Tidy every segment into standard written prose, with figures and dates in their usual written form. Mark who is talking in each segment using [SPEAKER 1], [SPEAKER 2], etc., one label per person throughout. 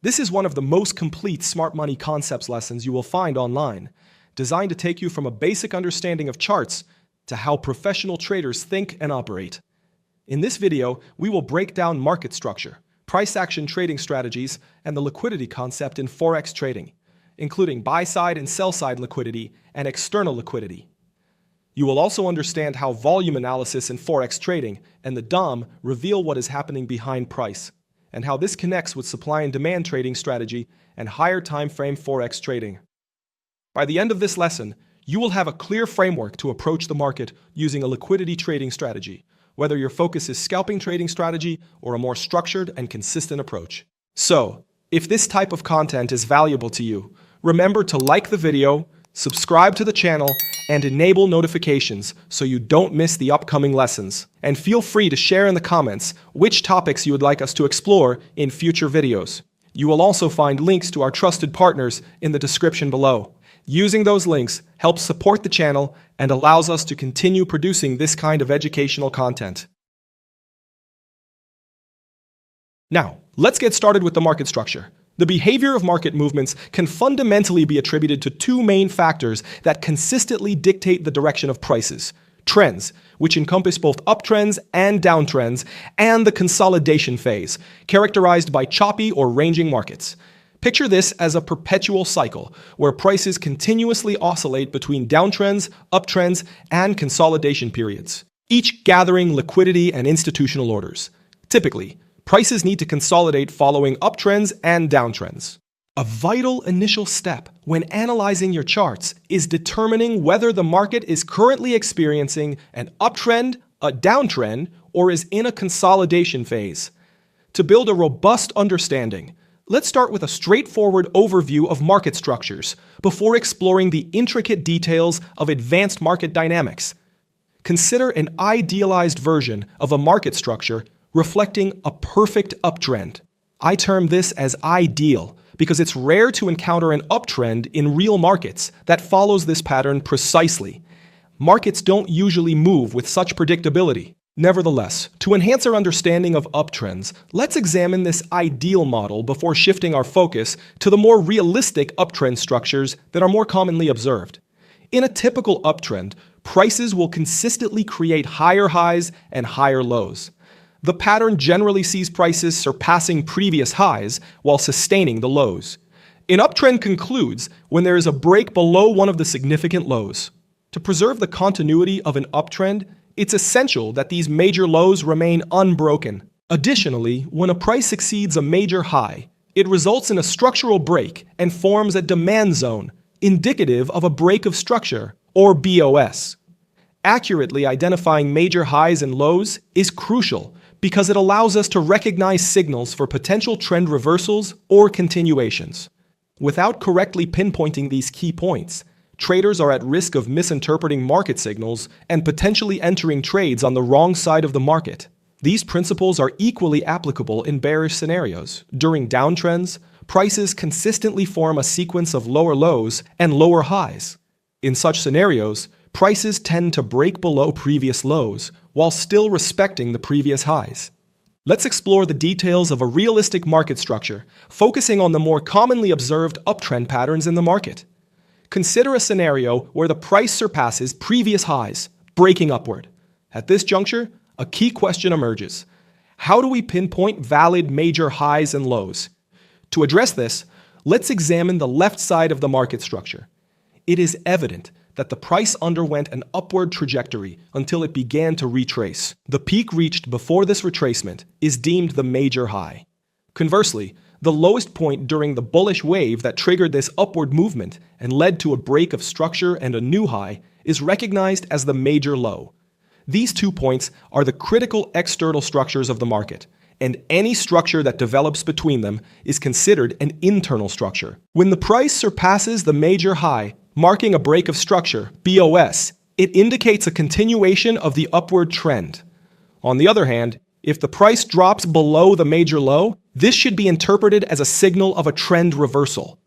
[SPEAKER 1] This is one of the most complete smart money concepts lessons you will find online, designed to take you from a basic understanding of charts to how professional traders think and operate. In this video, we will break down market structure, price action trading strategies, and the liquidity concept in Forex trading, including buy-side and sell-side liquidity and external liquidity. You will also understand how volume analysis in Forex trading and the DOM reveal what is happening behind price, and how this connects with supply and demand trading strategy and higher time frame Forex trading. By the end of this lesson, you will have a clear framework to approach the market using a liquidity trading strategy, whether your focus is scalping trading strategy or a more structured and consistent approach. So, if this type of content is valuable to you, remember to like the video, subscribe to the channel, and enable notifications so you don't miss the upcoming lessons. And feel free to share in the comments which topics you would like us to explore in future videos. You will also find links to our trusted partners in the description below. Using those links helps support the channel and allows us to continue producing this kind of educational content. Now, let's get started with the market structure. The behavior of market movements can fundamentally be attributed to two main factors that consistently dictate the direction of prices: trends, which encompass both uptrends and downtrends, and the consolidation phase, characterized by choppy or ranging markets. Picture this as a perpetual cycle, where prices continuously oscillate between downtrends, uptrends, and consolidation periods, each gathering liquidity and institutional orders. Typically, prices need to consolidate following uptrends and downtrends. A vital initial step when analyzing your charts is determining whether the market is currently experiencing an uptrend, a downtrend, or is in a consolidation phase. To build a robust understanding, let's start with a straightforward overview of market structures before exploring the intricate details of advanced market dynamics. Consider an idealized version of a market structure reflecting a perfect uptrend. I term this as ideal because it's rare to encounter an uptrend in real markets that follows this pattern precisely. Markets don't usually move with such predictability. Nevertheless, to enhance our understanding of uptrends, let's examine this ideal model before shifting our focus to the more realistic uptrend structures that are more commonly observed. In a typical uptrend, prices will consistently create higher highs and higher lows. The pattern generally sees prices surpassing previous highs while sustaining the lows. An uptrend concludes when there is a break below one of the significant lows. To preserve the continuity of an uptrend, it's essential that these major lows remain unbroken. Additionally, when a price exceeds a major high, it results in a structural break and forms a demand zone, indicative of a break of structure, or BOS. Accurately identifying major highs and lows is crucial because it allows us to recognize signals for potential trend reversals or continuations. Without correctly pinpointing these key points, traders are at risk of misinterpreting market signals and potentially entering trades on the wrong side of the market. These principles are equally applicable in bearish scenarios. During downtrends, prices consistently form a sequence of lower lows and lower highs. In such scenarios, prices tend to break below previous lows while still respecting the previous highs. Let's explore the details of a realistic market structure, focusing on the more commonly observed uptrend patterns in the market. Consider a scenario where the price surpasses previous highs, breaking upward. At this juncture, a key question emerges. How do we pinpoint valid major highs and lows? To address this, let's examine the left side of the market structure. It is evident that the price underwent an upward trajectory until it began to retrace. The peak reached before this retracement is deemed the major high. Conversely, the lowest point during the bullish wave that triggered this upward movement and led to a break of structure and a new high is recognized as the major low. These 2 points are the critical external structures of the market, and any structure that develops between them is considered an internal structure. When the price surpasses the major high, marking a break of structure, BOS, it indicates a continuation of the upward trend. On the other hand, if the price drops below the major low, this should be interpreted as a signal of a trend reversal.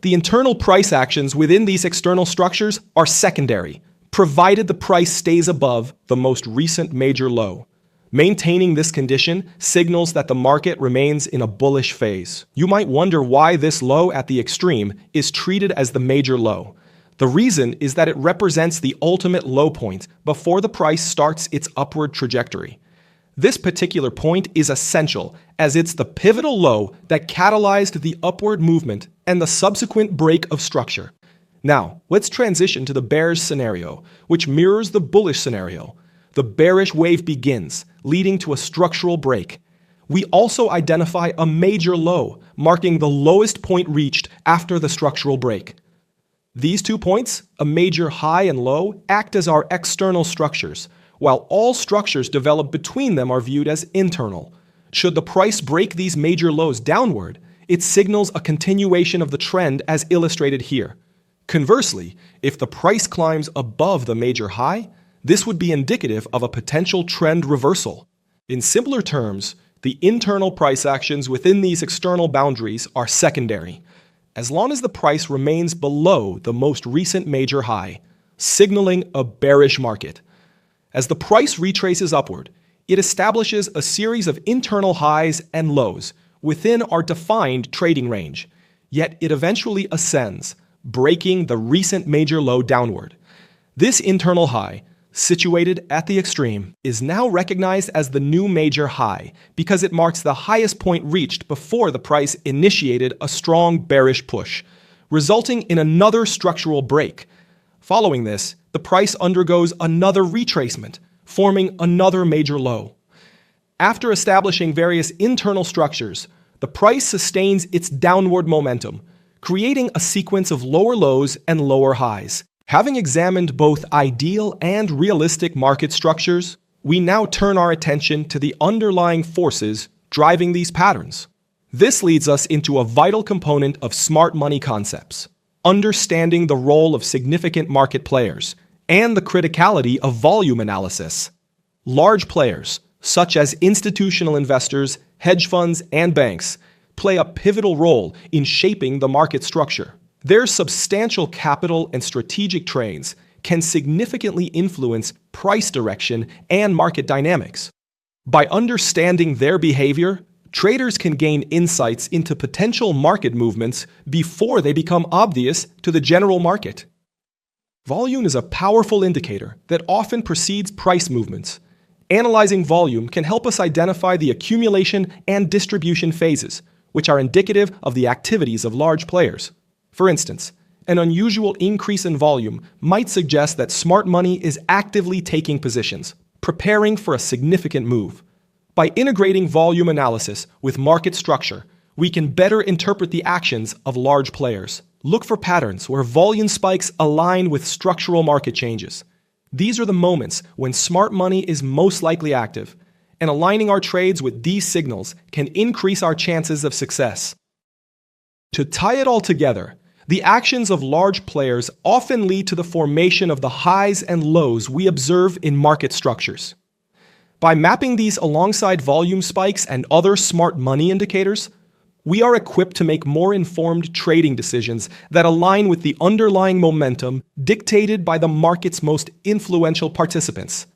[SPEAKER 1] The internal price actions within these external structures are secondary, provided the price stays above the most recent major low. Maintaining this condition signals that the market remains in a bullish phase. You might wonder why this low at the extreme is treated as the major low. The reason is that it represents the ultimate low point before the price starts its upward trajectory. This particular point is essential as it's the pivotal low that catalyzed the upward movement and the subsequent break of structure. Now, let's transition to the bearish scenario, which mirrors the bullish scenario. The bearish wave begins, leading to a structural break. We also identify a major low, marking the lowest point reached after the structural break. These 2 points, a major high and low, act as our external structures, while all structures developed between them are viewed as internal. Should the price break these major lows downward, it signals a continuation of the trend as illustrated here. Conversely, if the price climbs above the major high, this would be indicative of a potential trend reversal. In simpler terms, the internal price actions within these external boundaries are secondary, as long as the price remains below the most recent major high, signaling a bearish market. As the price retraces upward, it establishes a series of internal highs and lows within our defined trading range, yet it eventually ascends, breaking the recent major low downward. This internal high, situated at the extreme, is now recognized as the new major high because it marks the highest point reached before the price initiated a strong bearish push, resulting in another structural break. Following this, the price undergoes another retracement, forming another major low. After establishing various internal structures, the price sustains its downward momentum, creating a sequence of lower lows and lower highs. Having examined both ideal and realistic market structures, we now turn our attention to the underlying forces driving these patterns. This leads us into a vital component of smart money concepts, understanding the role of significant market players and the criticality of volume analysis. Large players, such as institutional investors, hedge funds, and banks, play a pivotal role in shaping the market structure. Their substantial capital and strategic trades can significantly influence price direction and market dynamics. By understanding their behavior, traders can gain insights into potential market movements before they become obvious to the general market. Volume is a powerful indicator that often precedes price movements. Analyzing volume can help us identify the accumulation and distribution phases, which are indicative of the activities of large players. For instance, an unusual increase in volume might suggest that smart money is actively taking positions, preparing for a significant move. By integrating volume analysis with market structure, we can better interpret the actions of large players. Look for patterns where volume spikes align with structural market changes. These are the moments when smart money is most likely active, and aligning our trades with these signals can increase our chances of success. To tie it all together, the actions of large players often lead to the formation of the highs and lows we observe in market structures. By mapping these alongside volume spikes and other smart money indicators, we are equipped to make more informed trading decisions that align with the underlying momentum dictated by the market's most influential participants.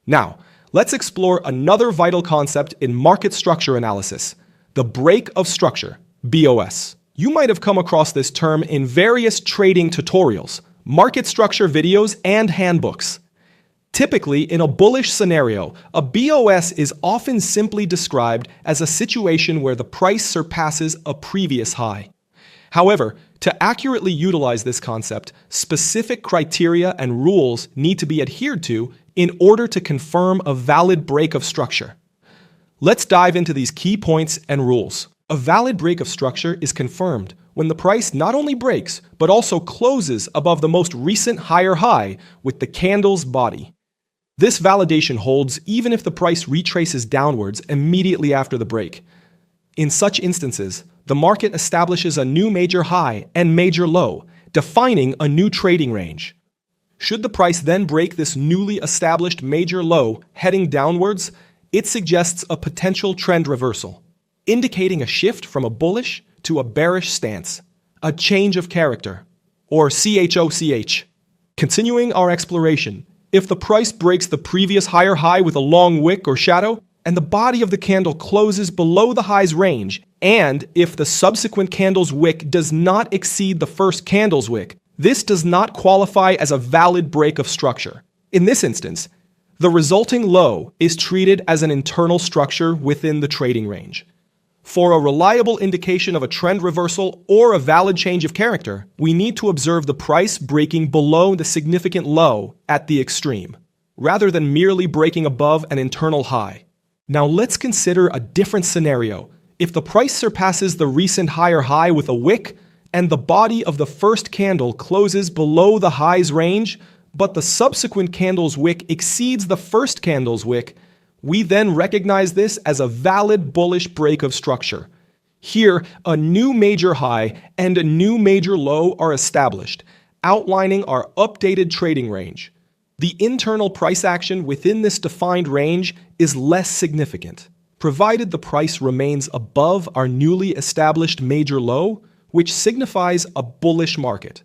[SPEAKER 1] Now, let's explore another vital concept in market structure analysis, the break of structure, BOS. You might have come across this term in various trading tutorials, market structure videos, and handbooks. Typically, in a bullish scenario, a BOS is often simply described as a situation where the price surpasses a previous high. However, to accurately utilize this concept, specific criteria and rules need to be adhered to in order to confirm a valid break of structure. Let's dive into these key points and rules. A valid break of structure is confirmed when the price not only breaks, but also closes above the most recent higher high with the candle's body. This validation holds even if the price retraces downwards immediately after the break. In such instances, the market establishes a new major high and major low, defining a new trading range. Should the price then break this newly established major low heading downwards, it suggests a potential trend reversal, indicating a shift from a bullish to a bearish stance, a change of character, or CHoCH. Continuing our exploration, If the price breaks the previous higher high with a long wick or shadow, and the body of the candle closes below the high's range, and if the subsequent candle's wick does not exceed the first candle's wick, this does not qualify as a valid break of structure. In this instance, the resulting low is treated as an internal structure within the trading range. For a reliable indication of a trend reversal or a valid change of character, we need to observe the price breaking below the significant low at the extreme, rather than merely breaking above an internal high. Now let's consider a different scenario. If the price surpasses the recent higher high with a wick, and the body of the first candle closes below the high's range, but the subsequent candle's wick exceeds the first candle's wick, we then recognize this as a valid bullish break of structure. Here, a new major high and a new major low are established, outlining our updated trading range. The internal price action within this defined range is less significant, provided the price remains above our newly established major low, which signifies a bullish market.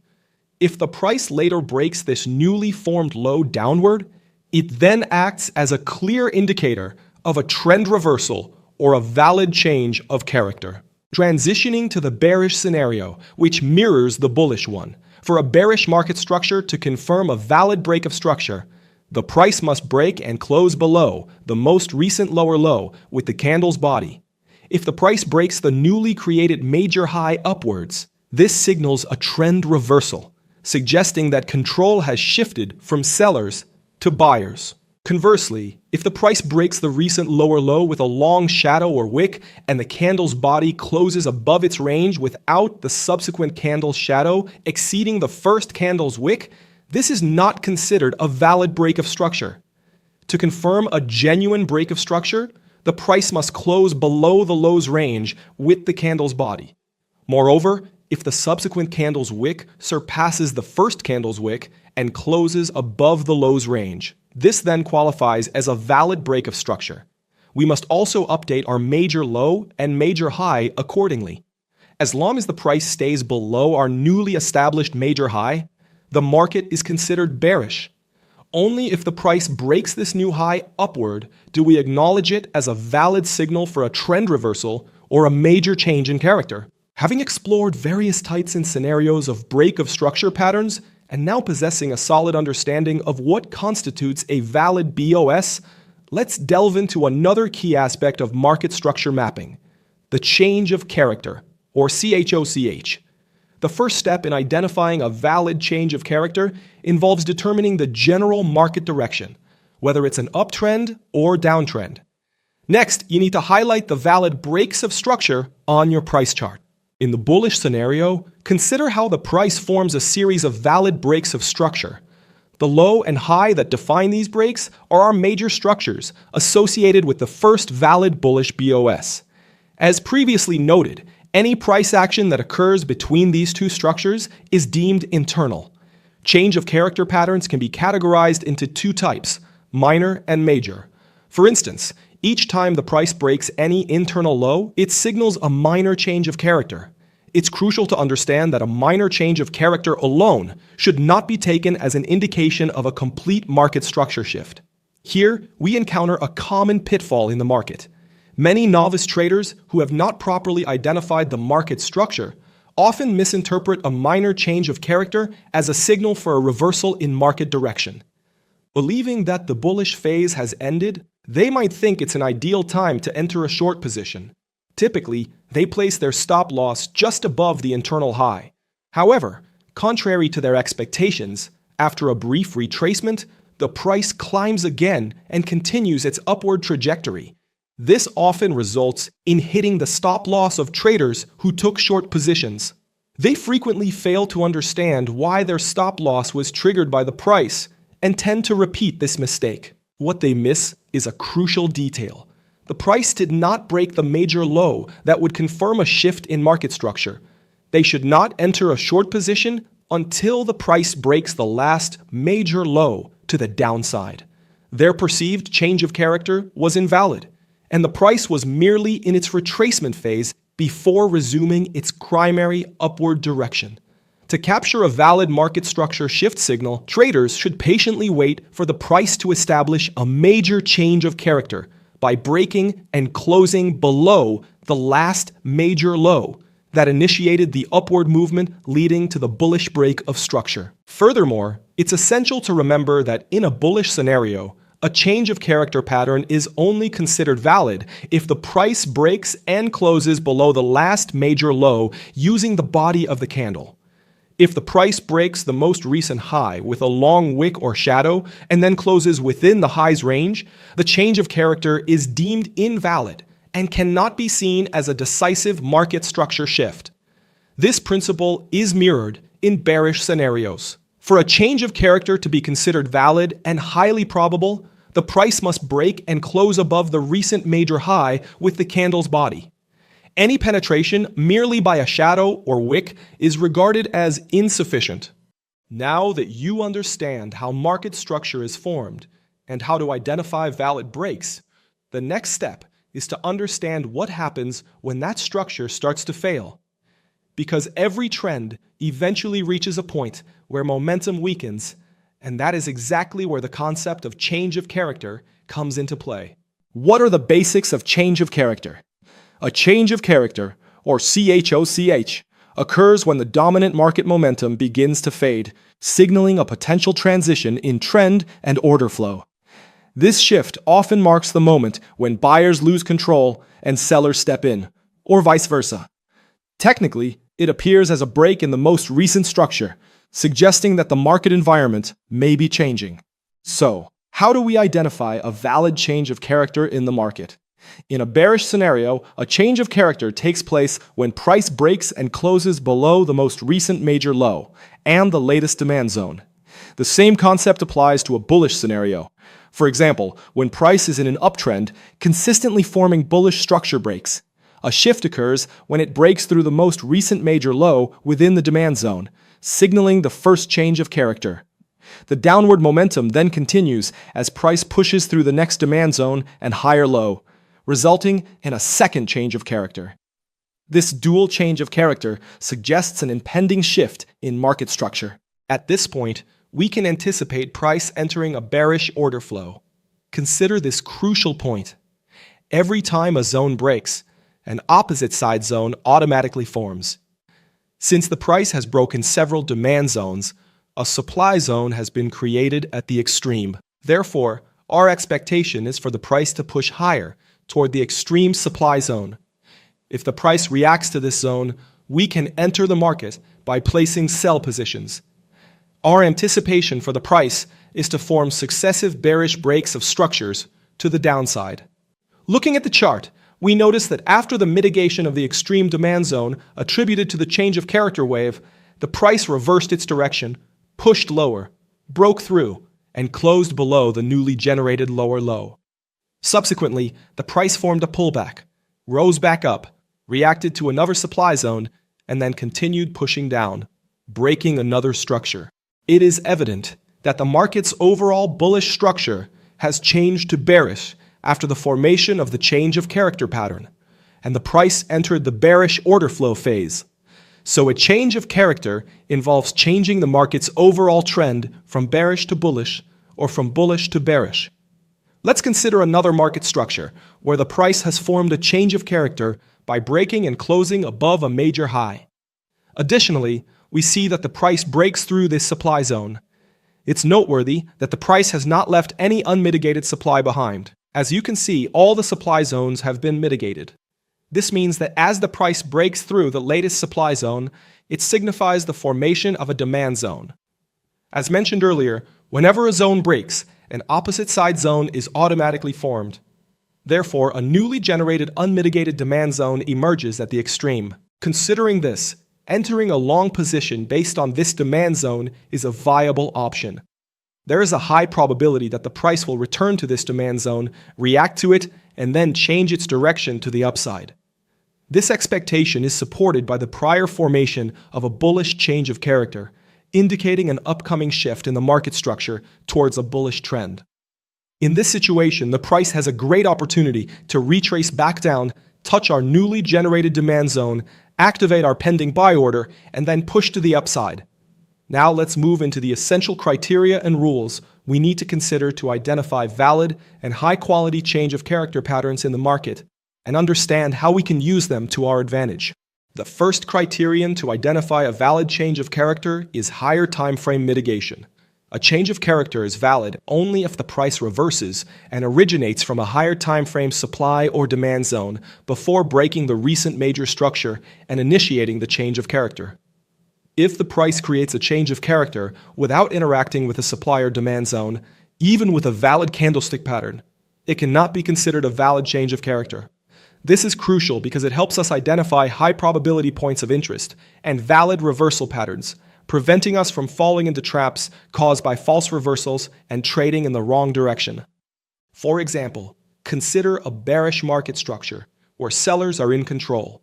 [SPEAKER 1] If the price later breaks this newly formed low downward, it then acts as a clear indicator of a trend reversal or a valid change of character. Transitioning to the bearish scenario, which mirrors the bullish one. For a bearish market structure to confirm a valid break of structure, the price must break and close below the most recent lower low with the candle's body. If the price breaks the newly created major high upwards, this signals a trend reversal, suggesting that control has shifted from sellers to buyers. Conversely, if the price breaks the recent lower low with a long shadow or wick and the candle's body closes above its range without the subsequent candle's shadow exceeding the first candle's wick, this is not considered a valid break of structure. To confirm a genuine break of structure, the price must close below the low's range with the candle's body. Moreover, if the subsequent candle's wick surpasses the first candle's wick and closes above the low's range, this then qualifies as a valid break of structure. We must also update our major low and major high accordingly. As long as the price stays below our newly established major high, the market is considered bearish. Only if the price breaks this new high upward do we acknowledge it as a valid signal for a trend reversal or a major change in character. Having explored various types and scenarios of break of structure patterns, and now possessing a solid understanding of what constitutes a valid BOS, let's delve into another key aspect of market structure mapping, the change of character, or CHoCH. The first step in identifying a valid change of character involves determining the general market direction, whether it's an uptrend or downtrend. Next, you need to highlight the valid breaks of structure on your price chart. In the bullish scenario, consider how the price forms a series of valid breaks of structure. The low and high that define these breaks are our major structures associated with the first valid bullish BOS. As previously noted, any price action that occurs between these two structures is deemed internal. Change of character patterns can be categorized into two types, minor and major. For instance, each time the price breaks any internal low, it signals a minor change of character. It's crucial to understand that a minor change of character alone should not be taken as an indication of a complete market structure shift. Here, we encounter a common pitfall in the market. Many novice traders who have not properly identified the market structure often misinterpret a minor change of character as a signal for a reversal in market direction. Believing that the bullish phase has ended, they might think it's an ideal time to enter a short position. Typically, they place their stop loss just above the internal high. However, contrary to their expectations, after a brief retracement, the price climbs again and continues its upward trajectory. This often results in hitting the stop loss of traders who took short positions. They frequently fail to understand why their stop loss was triggered by the price and tend to repeat this mistake. What they miss is a crucial detail. The price did not break the major low that would confirm a shift in market structure. They should not enter a short position until the price breaks the last major low to the downside. Their perceived change of character was invalid, and the price was merely in its retracement phase before resuming its primary upward direction. To capture a valid market structure shift signal, traders should patiently wait for the price to establish a major change of character by breaking and closing below the last major low that initiated the upward movement leading to the bullish break of structure. Furthermore, it's essential to remember that in a bullish scenario, a change of character pattern is only considered valid if the price breaks and closes below the last major low using the body of the candle. If the price breaks the most recent high with a long wick or shadow and then closes within the high's range, the change of character is deemed invalid and cannot be seen as a decisive market structure shift. This principle is mirrored in bearish scenarios. For a change of character to be considered valid and highly probable, the price must break and close above the recent major high with the candle's body. Any penetration merely by a shadow or wick is regarded as insufficient. Now that you understand how market structure is formed and how to identify valid breaks, the next step is to understand what happens when that structure starts to fail. Because every trend eventually reaches a point where momentum weakens, and that is exactly where the concept of change of character comes into play. What are the basics of change of character? A change of character, or CHoCH, occurs when the dominant market momentum begins to fade, signaling a potential transition in trend and order flow. This shift often marks the moment when buyers lose control and sellers step in, or vice versa. Technically, it appears as a break in the most recent structure, suggesting that the market environment may be changing. So, how do we identify a valid change of character in the market? In a bearish scenario, a change of character takes place when price breaks and closes below the most recent major low and the latest demand zone. The same concept applies to a bullish scenario. For example, when price is in an uptrend, consistently forming bullish structure breaks. A shift occurs when it breaks through the most recent major low within the demand zone, signaling the first change of character. The downward momentum then continues as price pushes through the next demand zone and higher low, resulting in a second change of character. This dual change of character suggests an impending shift in market structure. At this point, we can anticipate price entering a bearish order flow. Consider this crucial point. Every time a zone breaks, an opposite side zone automatically forms. Since the price has broken several demand zones, a supply zone has been created at the extreme. Therefore, our expectation is for the price to push higher toward the extreme supply zone. If the price reacts to this zone, we can enter the market by placing sell positions. Our anticipation for the price is to form successive bearish breaks of structures to the downside. Looking at the chart, we notice that after the mitigation of the extreme demand zone attributed to the change of character wave, the price reversed its direction, pushed lower, broke through, and closed below the newly generated lower low. Subsequently, the price formed a pullback, rose back up, reacted to another supply zone, and then continued pushing down, breaking another structure. It is evident that the market's overall bullish structure has changed to bearish after the formation of the change of character pattern, and the price entered the bearish order flow phase. So a change of character involves changing the market's overall trend from bearish to bullish or from bullish to bearish. Let's consider another market structure where the price has formed a change of character by breaking and closing above a major high. Additionally, we see that the price breaks through this supply zone. It's noteworthy that the price has not left any unmitigated supply behind. As you can see, all the supply zones have been mitigated. This means that as the price breaks through the latest supply zone, it signifies the formation of a demand zone. As mentioned earlier, whenever a zone breaks, an opposite side zone is automatically formed. Therefore, a newly generated unmitigated demand zone emerges at the extreme. Considering this, entering a long position based on this demand zone is a viable option. There is a high probability that the price will return to this demand zone, react to it, and then change its direction to the upside. This expectation is supported by the prior formation of a bullish change of character, indicating an upcoming shift in the market structure towards a bullish trend. In this situation, the price has a great opportunity to retrace back down touch our newly generated demand zone, activate our pending buy order, and then push to the upside. Now let's move into the essential criteria and rules we need to consider to identify valid and high-quality change of character patterns in the market and understand how we can use them to our advantage. The first criterion to identify a valid change of character is higher time frame mitigation. A change of character is valid only if the price reverses and originates from a higher time frame supply or demand zone before breaking the recent major structure and initiating the change of character. If the price creates a change of character without interacting with a supply or demand zone, even with a valid candlestick pattern, it cannot be considered a valid change of character. This is crucial because it helps us identify high probability points of interest and valid reversal patterns, preventing us from falling into traps caused by false reversals and trading in the wrong direction. For example, consider a bearish market structure where sellers are in control.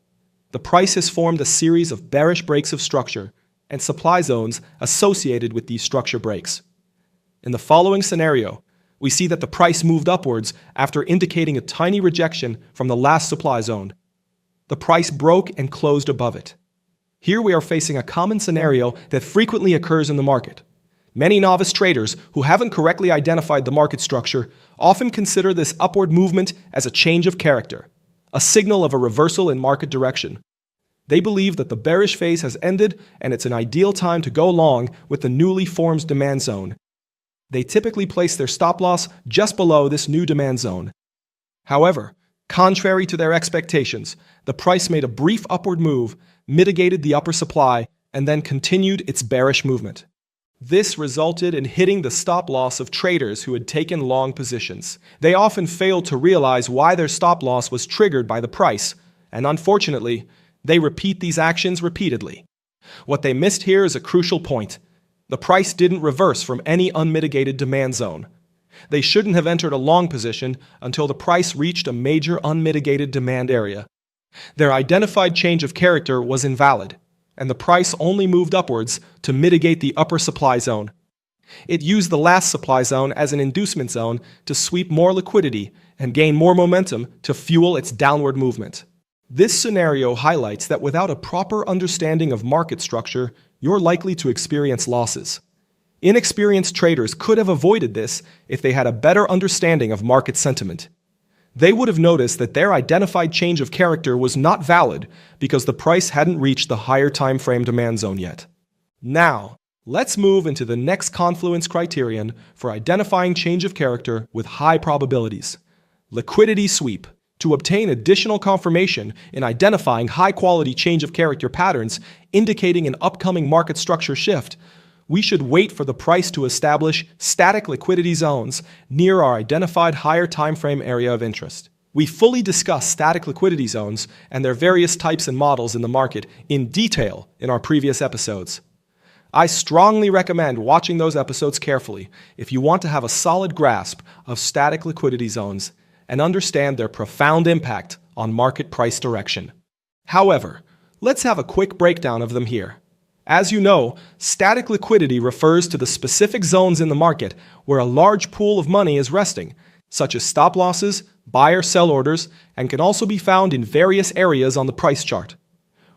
[SPEAKER 1] The price has formed a series of bearish breaks of structure and supply zones associated with these structure breaks. In the following scenario, we see that the price moved upwards after indicating a tiny rejection from the last supply zone. The price broke and closed above it. Here we are facing a common scenario that frequently occurs in the market. Many novice traders who haven't correctly identified the market structure often consider this upward movement as a change of character, a signal of a reversal in market direction. They believe that the bearish phase has ended and it's an ideal time to go long with the newly formed demand zone. They typically place their stop loss just below this new demand zone. However, contrary to their expectations, the price made a brief upward move, mitigated the upper supply, and then continued its bearish movement. This resulted in hitting the stop loss of traders who had taken long positions. They often failed to realize why their stop loss was triggered by the price, and unfortunately, they repeat these actions repeatedly. What they missed here is a crucial point. The price didn't reverse from any unmitigated demand zone. They shouldn't have entered a long position until the price reached a major unmitigated demand area. Their identified change of character was invalid, and the price only moved upwards to mitigate the upper supply zone. It used the last supply zone as an inducement zone to sweep more liquidity and gain more momentum to fuel its downward movement. This scenario highlights that without a proper understanding of market structure, you're likely to experience losses. Inexperienced traders could have avoided this if they had a better understanding of market sentiment. They would have noticed that their identified change of character was not valid because the price hadn't reached the higher time frame demand zone yet. Now, let's move into the next confluence criterion for identifying change of character with high probabilities: liquidity sweep. To obtain additional confirmation in identifying high-quality change of character patterns indicating an upcoming market structure shift, we should wait for the price to establish static liquidity zones near our identified higher time frame area of interest. We fully discussed static liquidity zones and their various types and models in the market in detail in our previous episodes. I strongly recommend watching those episodes carefully if you want to have a solid grasp of static liquidity zones and understand their profound impact on market price direction. However, let's have a quick breakdown of them here. As you know, static liquidity refers to the specific zones in the market where a large pool of money is resting, such as stop losses, buy or sell orders, and can also be found in various areas on the price chart.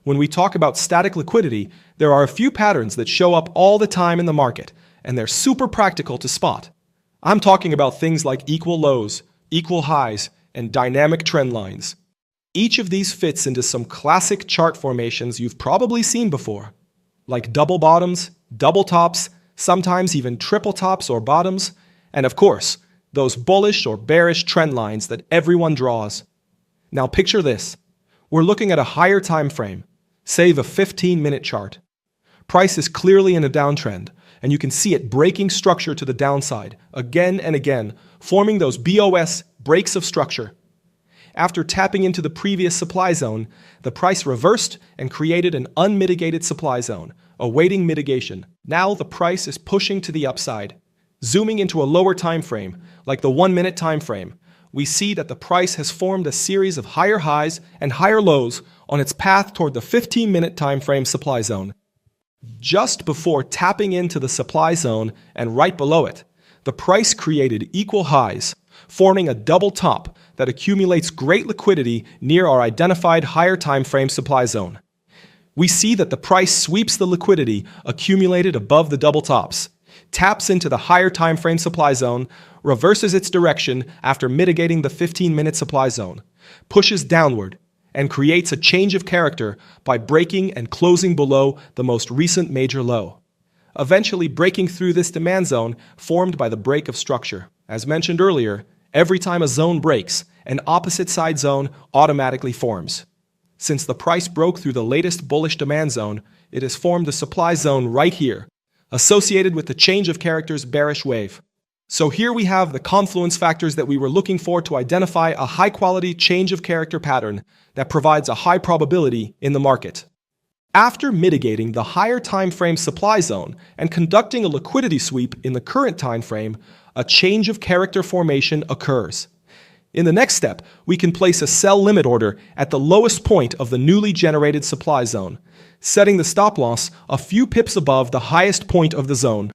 [SPEAKER 1] When we talk about static liquidity, there are a few patterns that show up all the time in the market, and they're super practical to spot. I'm talking about things like equal lows, equal highs, and dynamic trend lines. Each of these fits into some classic chart formations you've probably seen before, like double bottoms, double tops, sometimes even triple tops or bottoms, and of course, those bullish or bearish trend lines that everyone draws. Now picture this. We're looking at a higher time frame, say the 15-minute chart. Price is clearly in a downtrend, and you can see it breaking structure to the downside again and again, forming those BOS breaks of structure. After tapping into the previous supply zone, the price reversed and created an unmitigated supply zone, awaiting mitigation. Now the price is pushing to the upside. Zooming into a lower time frame, like the 1-minute time frame, we see that the price has formed a series of higher highs and higher lows on its path toward the 15-minute time frame supply zone. Just before tapping into the supply zone and right below it, the price created equal highs, forming a double top that accumulates great liquidity near our identified higher time frame supply zone. We see that the price sweeps the liquidity accumulated above the double tops, taps into the higher time frame supply zone, reverses its direction after mitigating the 15-minute supply zone, pushes downward, and creates a change of character by breaking and closing below the most recent major low, eventually breaking through this demand zone formed by the break of structure. As mentioned earlier, every time a zone breaks, an opposite side zone automatically forms. Since the price broke through the latest bullish demand zone, it has formed a supply zone right here, associated with the change of character's bearish wave. So here we have the confluence factors that we were looking for to identify a high-quality change of character pattern that provides a high probability in the market. After mitigating the higher time frame supply zone and conducting a liquidity sweep in the current time frame, a change of character formation occurs. In the next step, we can place a sell limit order at the lowest point of the newly generated supply zone, setting the stop loss a few pips above the highest point of the zone.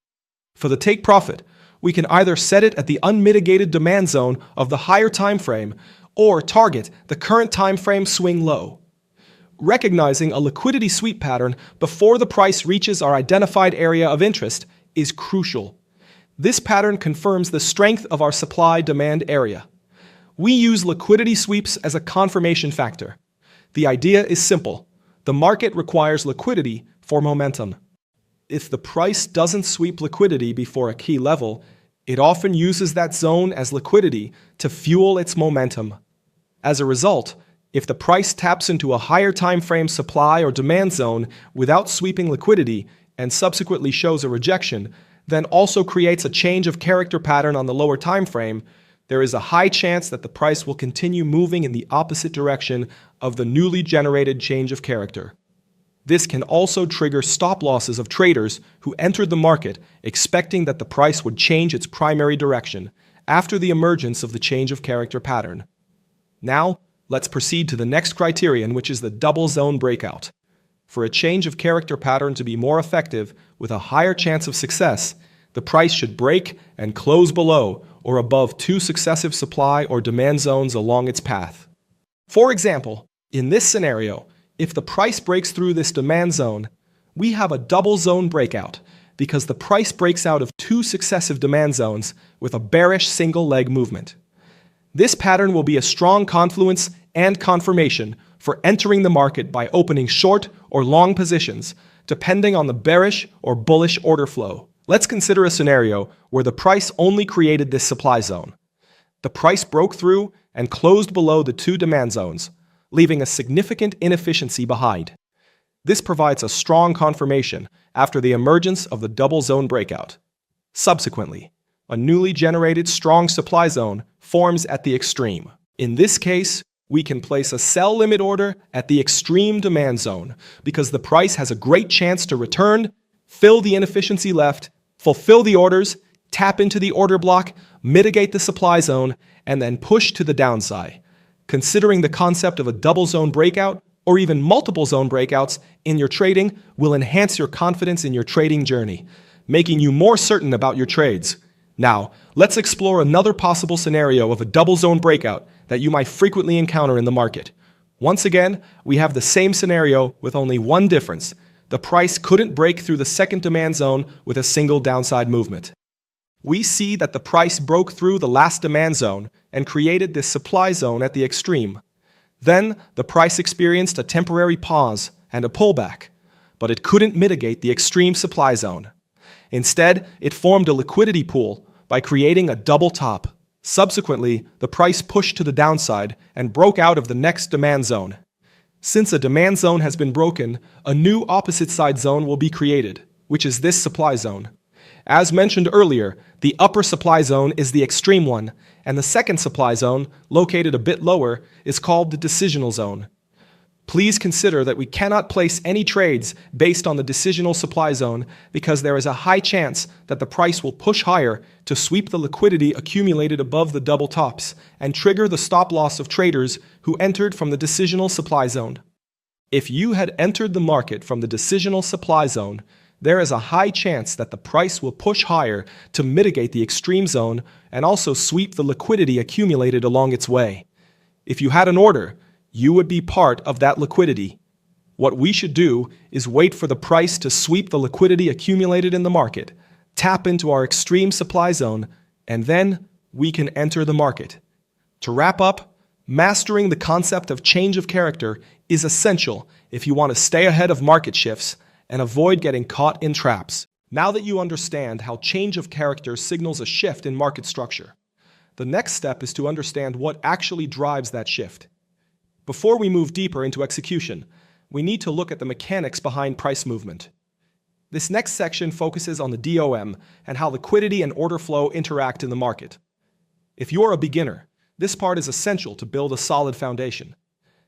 [SPEAKER 1] For the take profit, we can either set it at the unmitigated demand zone of the higher time frame or target the current time frame swing low. Recognizing a liquidity sweep pattern before the price reaches our identified area of interest is crucial. This pattern confirms the strength of our supply-demand area. We use liquidity sweeps as a confirmation factor. The idea is simple. The market requires liquidity for momentum. If the price doesn't sweep liquidity before a key level, it often uses that zone as liquidity to fuel its momentum. As a result, if the price taps into a higher time frame supply or demand zone without sweeping liquidity and subsequently shows a rejection, then also creates a change of character pattern on the lower time frame, there is a high chance that the price will continue moving in the opposite direction of the newly generated change of character. This can also trigger stop losses of traders who entered the market expecting that the price would change its primary direction after the emergence of the change of character pattern. Now, let's proceed to the next criterion, which is the double zone breakout. For a change of character pattern to be more effective with a higher chance of success, the price should break and close below or above two successive supply or demand zones along its path. For example, in this scenario, if the price breaks through this demand zone, we have a double zone breakout because the price breaks out of two successive demand zones with a bearish single leg movement. This pattern will be a strong confluence and confirmation for entering the market by opening short or long positions, depending on the bearish or bullish order flow. Let's consider a scenario where the price only created this supply zone. The price broke through and closed below the two demand zones, leaving a significant inefficiency behind. This provides a strong confirmation after the emergence of the double zone breakout. Subsequently, a newly generated strong supply zone forms at the extreme. In this case, we can place a sell limit order at the extreme demand zone because the price has a great chance to return, fill the inefficiency left, fulfill the orders, tap into the order block, mitigate the supply zone, and then push to the downside. Considering the concept of a double zone breakout or even multiple zone breakouts in your trading will enhance your confidence in your trading journey, making you more certain about your trades. Now, let's explore another possible scenario of a double zone breakout that you might frequently encounter in the market. Once again, we have the same scenario with only one difference. The price couldn't break through the second demand zone with a single downside movement. We see that the price broke through the last demand zone and created this supply zone at the extreme. Then, the price experienced a temporary pause and a pullback, but it couldn't mitigate the extreme supply zone. Instead, it formed a liquidity pool by creating a double top. Subsequently, the price pushed to the downside and broke out of the next demand zone. Since a demand zone has been broken, a new opposite side zone will be created, which is this supply zone. As mentioned earlier, the upper supply zone is the extreme one, and the second supply zone, located a bit lower, is called the decisional zone. Please consider that we cannot place any trades based on the decisional supply zone because there is a high chance that the price will push higher to sweep the liquidity accumulated above the double tops and trigger the stop loss of traders who entered from the decisional supply zone. If you had entered the market from the decisional supply zone, there is a high chance that the price will push higher to mitigate the extreme zone and also sweep the liquidity accumulated along its way. If you had an order, you would be part of that liquidity. What we should do is wait for the price to sweep the liquidity accumulated in the market, tap into our extreme supply zone, and then we can enter the market. To wrap up, mastering the concept of change of character is essential if you want to stay ahead of market shifts and avoid getting caught in traps. Now that you understand how change of character signals a shift in market structure, the next step is to understand what actually drives that shift. Before we move deeper into execution, we need to look at the mechanics behind price movement. This next section focuses on the DOM and how liquidity and order flow interact in the market. If you're a beginner, this part is essential to build a solid foundation.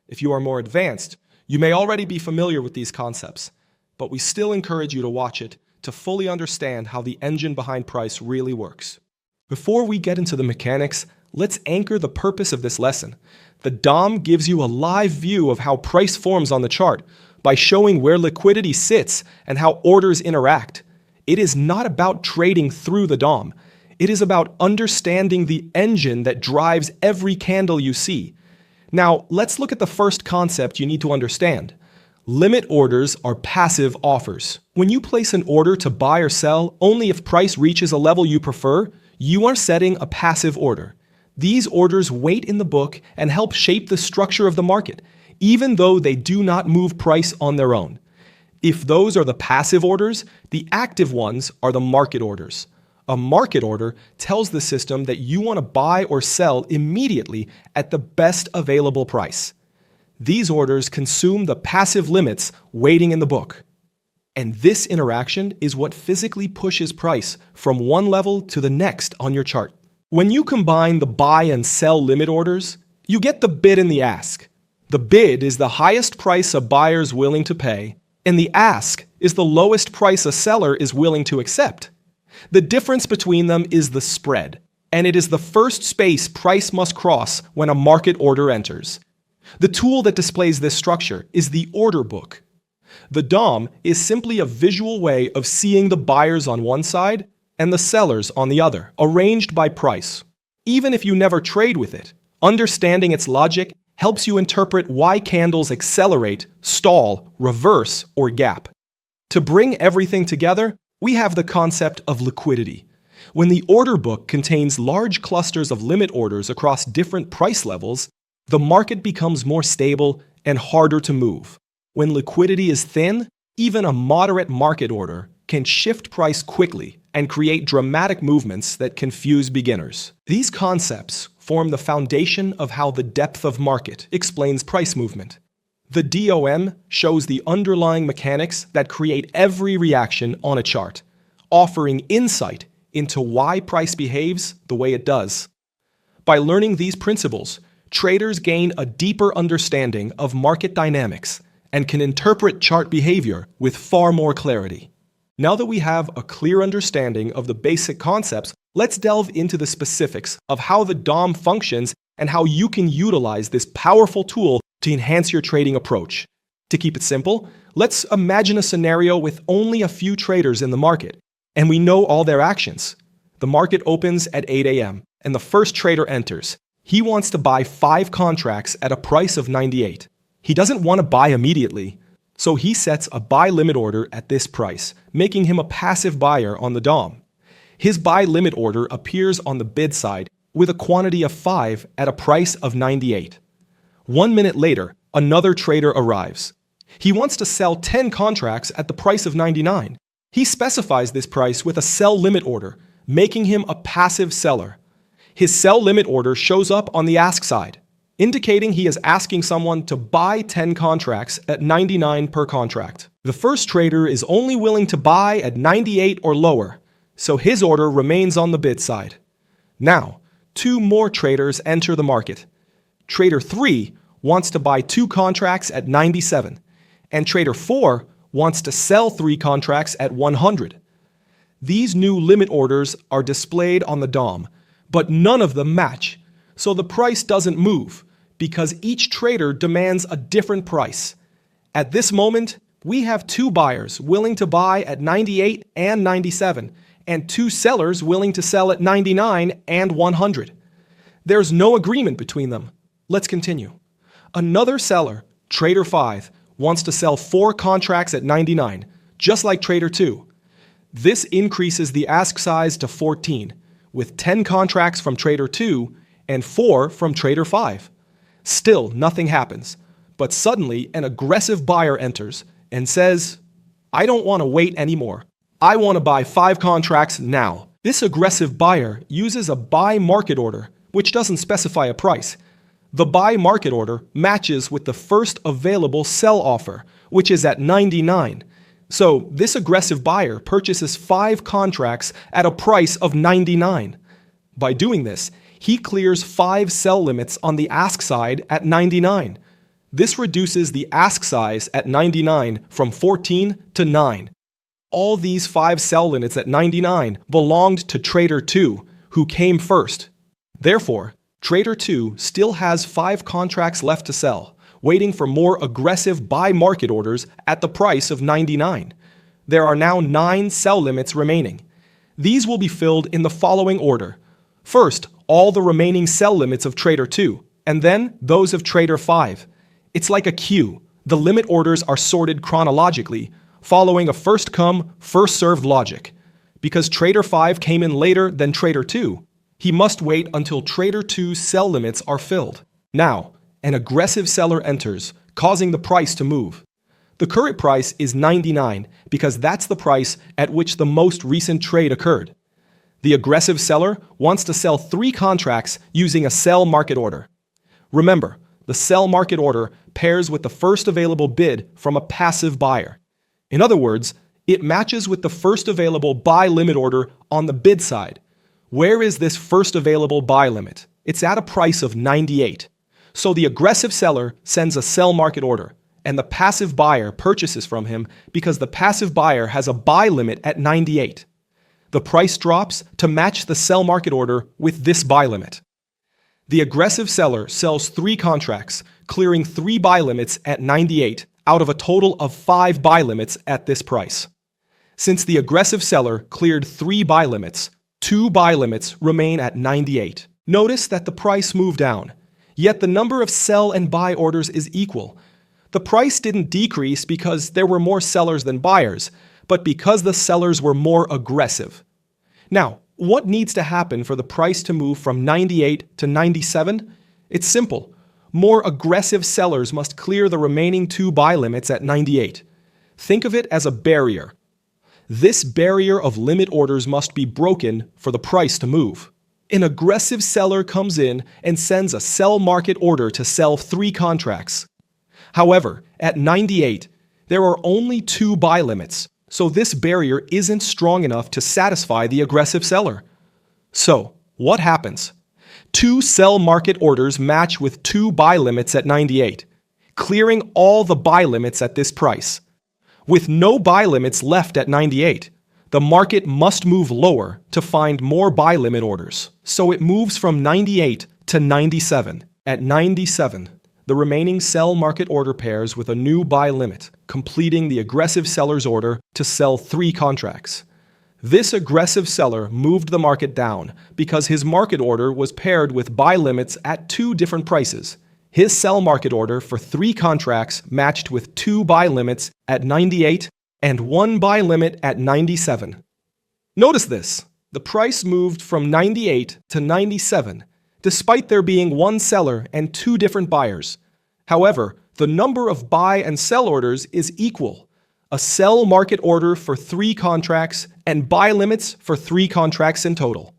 [SPEAKER 1] If you are more advanced, you may already be familiar with these concepts, but we still encourage you to watch it to fully understand how the engine behind price really works. Before we get into the mechanics, let's anchor the purpose of this lesson. The DOM gives you a live view of how price forms on the chart by showing where liquidity sits and how orders interact. It is not about trading through the DOM. It is about understanding the engine that drives every candle you see. Now, let's look at the first concept you need to understand. Limit orders are passive offers. When you place an order to buy or sell only if price reaches a level you prefer, you are setting a passive order. These orders wait in the book and help shape the structure of the market, even though they do not move price on their own. If those are the passive orders, the active ones are the market orders. A market order tells the system that you want to buy or sell immediately at the best available price. These orders consume the passive limits waiting in the book. And this interaction is what physically pushes price from one level to the next on your chart. When you combine the buy and sell limit orders, you get the bid and the ask. The bid is the highest price a buyer is willing to pay, and the ask is the lowest price a seller is willing to accept. The difference between them is the spread, and it is the first space price must cross when a market order enters. The tool that displays this structure is the order book. The DOM is simply a visual way of seeing the buyers on one side and the sellers on the other, arranged by price. Even if you never trade with it, understanding its logic helps you interpret why candles accelerate, stall, reverse, or gap. To bring everything together, we have the concept of liquidity. When the order book contains large clusters of limit orders across different price levels, the market becomes more stable and harder to move. When liquidity is thin, even a moderate market order can shift price quickly and create dramatic movements that confuse beginners. These concepts form the foundation of how the depth of market explains price movement. The DOM shows the underlying mechanics that create every reaction on a chart, offering insight into why price behaves the way it does. By learning these principles, traders gain a deeper understanding of market dynamics and can interpret chart behavior with far more clarity. Now that we have a clear understanding of the basic concepts, let's delve into the specifics of how the DOM functions and how you can utilize this powerful tool to enhance your trading approach. To keep it simple, let's imagine a scenario with only a few traders in the market, and we know all their actions. The market opens at 8 a.m., and the first trader enters. He wants to buy 5 contracts at a price of 98. He doesn't want to buy immediately, so he sets a buy limit order at this price, making him a passive buyer on the DOM. His buy limit order appears on the bid side with a quantity of 5 at a price of 98. 1 minute later, another trader arrives. He wants to sell 10 contracts at the price of 99. He specifies this price with a sell limit order, making him a passive seller. His sell limit order shows up on the ask side, indicating he is asking someone to buy 10 contracts at 99 per contract. The first trader is only willing to buy at 98 or lower, so his order remains on the bid side. Now, 2 more traders enter the market. Trader 3 wants to buy 2 contracts at 97, and Trader 4 wants to sell 3 contracts at 100. These new limit orders are displayed on the DOM, but none of them match, so the price doesn't move because each trader demands a different price. At this moment, we have 2 buyers willing to buy at 98 and 97, and 2 sellers willing to sell at 99 and 100. There's no agreement between them. Let's continue. Another seller, Trader 5, wants to sell 4 contracts at 99, just like Trader 2. This increases the ask size to 14, with 10 contracts from Trader 2 and 4 from Trader 5. Still, nothing happens, but suddenly an aggressive buyer enters and says, "I don't want to wait anymore. I want to buy 5 contracts now." This aggressive buyer uses a buy market order, which doesn't specify a price. The buy market order matches with the first available sell offer, which is at 99. So this aggressive buyer purchases 5 contracts at a price of 99. By doing this, he clears 5 sell limits on the ask side at 99. This reduces the ask size at 99 from 14 to 9. All these 5 sell limits at 99 belonged to Trader 2, who came first. Therefore, Trader 2 still has 5 contracts left to sell, waiting for more aggressive buy market orders at the price of 99. There are now 9 sell limits remaining. These will be filled in the following order. First, all the remaining sell limits of Trader 2, and then those of Trader 5. It's like a queue. The limit orders are sorted chronologically, following a first-come, first-served logic. Because Trader 5 came in later than Trader 2, he must wait until Trader 2's sell limits are filled. Now, an aggressive seller enters, causing the price to move. The current price is 99 because that's the price at which the most recent trade occurred. The aggressive seller wants to sell 3 contracts using a sell market order. Remember, the sell market order pairs with the first available bid from a passive buyer. In other words, it matches with the first available buy limit order on the bid side. Where is this first available buy limit? It's at a price of 98. So the aggressive seller sends a sell market order, and the passive buyer purchases from him because the passive buyer has a buy limit at 98. The price drops to match the sell market order with this buy limit. The aggressive seller sells 3 contracts, clearing 3 buy limits at 98 out of a total of 5 buy limits at this price. Since the aggressive seller cleared 3 buy limits, 2 buy limits remain at 98. Notice that the price moved down, yet the number of sell and buy orders is equal. The price didn't decrease because there were more sellers than buyers, but because the sellers were more aggressive. Now, what needs to happen for the price to move from 98 to 97? It's simple. More aggressive sellers must clear the remaining 2 buy limits at 98. Think of it as a barrier. This barrier of limit orders must be broken for the price to move. An aggressive seller comes in and sends a sell market order to sell 3 contracts. However, at 98, there are only 2 buy limits, so this barrier isn't strong enough to satisfy the aggressive seller. So, what happens? 2 sell market orders match with 2 buy limits at 98, clearing all the buy limits at this price. With no buy limits left at 98, the market must move lower to find more buy limit orders. So it moves from 98 to 97. At 97, the remaining sell market order pairs with a new buy limit, completing the aggressive seller's order to sell 3 contracts. This aggressive seller moved the market down because his market order was paired with buy limits at 2 different prices. His sell market order for 3 contracts matched with 2 buy limits at 98 and 1 buy limit at 97. Notice this. The price moved from 98 to 97, despite there being 1 seller and 2 different buyers. However, the number of buy and sell orders is equal. A sell market order for 3 contracts and buy limits for 3 contracts in total.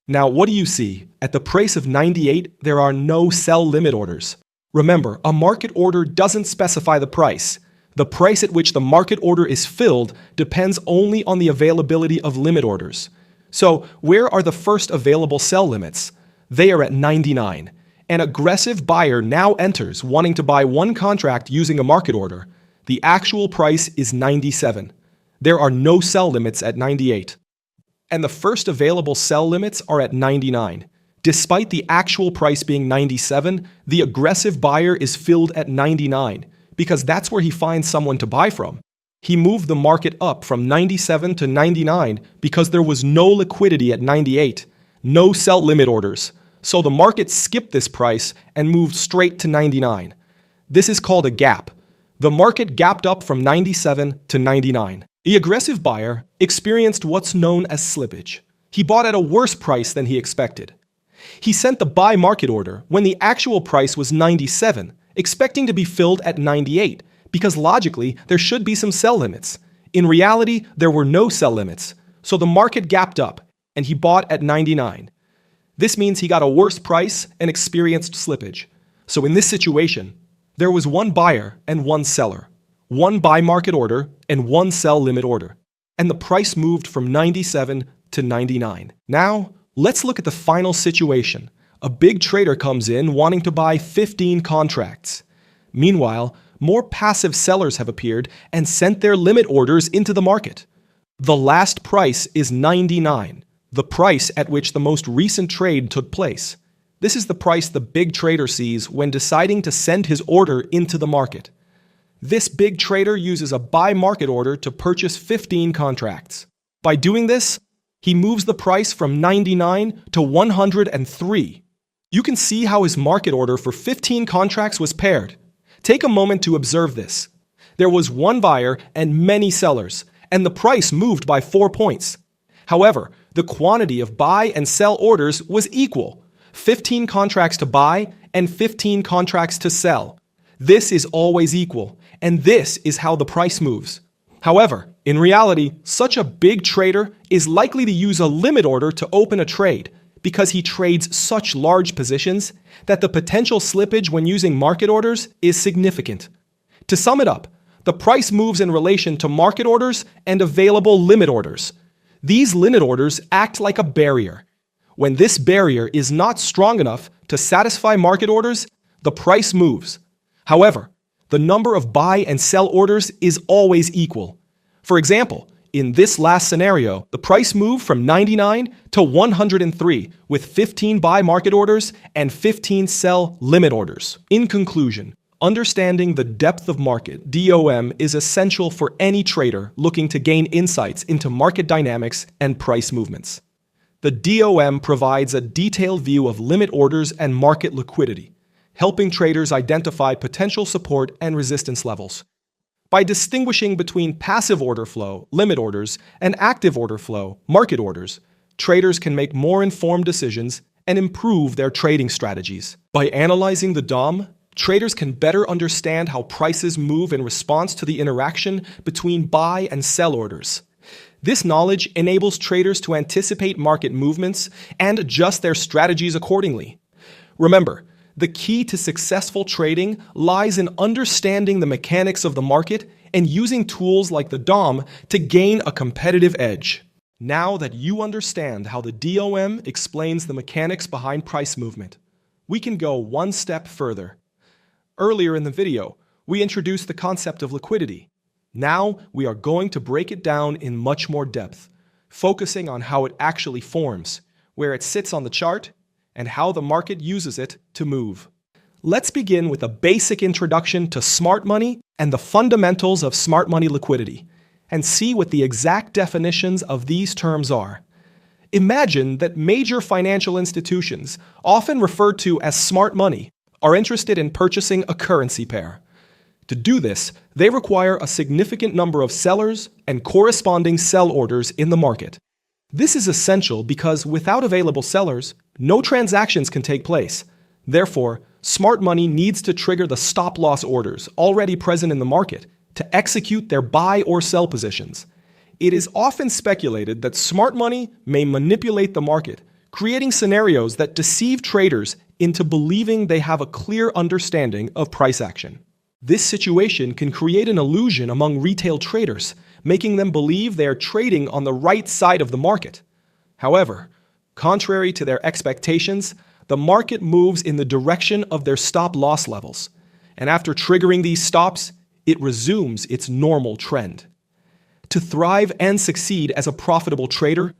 [SPEAKER 1] Now, what do you see? At the price of 98, there are no sell limit orders. Remember, a market order doesn't specify the price. The price at which the market order is filled depends only on the availability of limit orders. So, where are the first available sell limits? They are at 99. An aggressive buyer now enters wanting to buy 1 contract using a market order. The actual price is 97. There are no sell limits at 98. And the first available sell limits are at 99. Despite the actual price being 97, the aggressive buyer is filled at 99 because that's where he finds someone to buy from. He moved the market up from 97 to 99 because there was no liquidity at 98, no sell limit orders. So the market skipped this price and moved straight to 99. This is called a gap. The market gapped up from 97 to 99. The aggressive buyer experienced what's known as slippage. He bought at a worse price than he expected. He sent the buy market order when the actual price was 97, expecting to be filled at 98, because logically there should be some sell limits. In reality, there were no sell limits, so the market gapped up, and he bought at 99. This means he got a worse price and experienced slippage. So in this situation, there was one buyer and one seller, one buy market order and one sell limit order, and the price moved from 97 to 99. Now, let's look at the final situation. A big trader comes in wanting to buy 15 contracts. Meanwhile, more passive sellers have appeared and sent their limit orders into the market. The last price is 99, the price at which the most recent trade took place. This is the price the big trader sees when deciding to send his order into the market. This big trader uses a buy market order to purchase 15 contracts. By doing this, he moves the price from 99 to 103. You can see how his market order for 15 contracts was paired. Take a moment to observe this. There was one buyer and many sellers, and the price moved by 4 points. However, the quantity of buy and sell orders was equal. 15 contracts to buy and 15 contracts to sell. This is always equal, and this is how the price moves. However, in reality, such a big trader is likely to use a limit order to open a trade because he trades such large positions that the potential slippage when using market orders is significant. To sum it up, the price moves in relation to market orders and available limit orders. These limit orders act like a barrier. When this barrier is not strong enough to satisfy market orders, the price moves. However, the number of buy and sell orders is always equal. For example, in this last scenario, the price moved from 99 to 103 with 15 buy market orders and 15 sell limit orders. In conclusion, understanding the depth of market, DOM, is essential for any trader looking to gain insights into market dynamics and price movements. The DOM provides a detailed view of limit orders and market liquidity, helping traders identify potential support and resistance levels. By distinguishing between passive order flow, limit orders, and active order flow, market orders, traders can make more informed decisions and improve their trading strategies. By analyzing the DOM, traders can better understand how prices move in response to the interaction between buy and sell orders. This knowledge enables traders to anticipate market movements and adjust their strategies accordingly. Remember, the key to successful trading lies in understanding the mechanics of the market and using tools like the DOM to gain a competitive edge. Now that you understand how the DOM explains the mechanics behind price movement, we can go one step further. Earlier in the video, we introduced the concept of liquidity. Now we are going to break it down in much more depth, focusing on how it actually forms, where it sits on the chart, and how the market uses it to move. Let's begin with a basic introduction to smart money and the fundamentals of smart money liquidity, and see what the exact definitions of these terms are. Imagine that major financial institutions, often referred to as smart money, are interested in purchasing a currency pair. To do this, they require a significant number of sellers and corresponding sell orders in the market. This is essential because without available sellers, no transactions can take place. Therefore, smart money needs to trigger the stop-loss orders already present in the market to execute their buy or sell positions. It is often speculated that smart money may manipulate the market, creating scenarios that deceive traders into believing they have a clear understanding of price action. This situation can create an illusion among retail traders, making them believe they are trading on the right side of the market. However, contrary to their expectations, the market moves in the direction of their stop-loss levels, and after triggering these stops, it resumes its normal trend. To thrive and succeed as a profitable trader,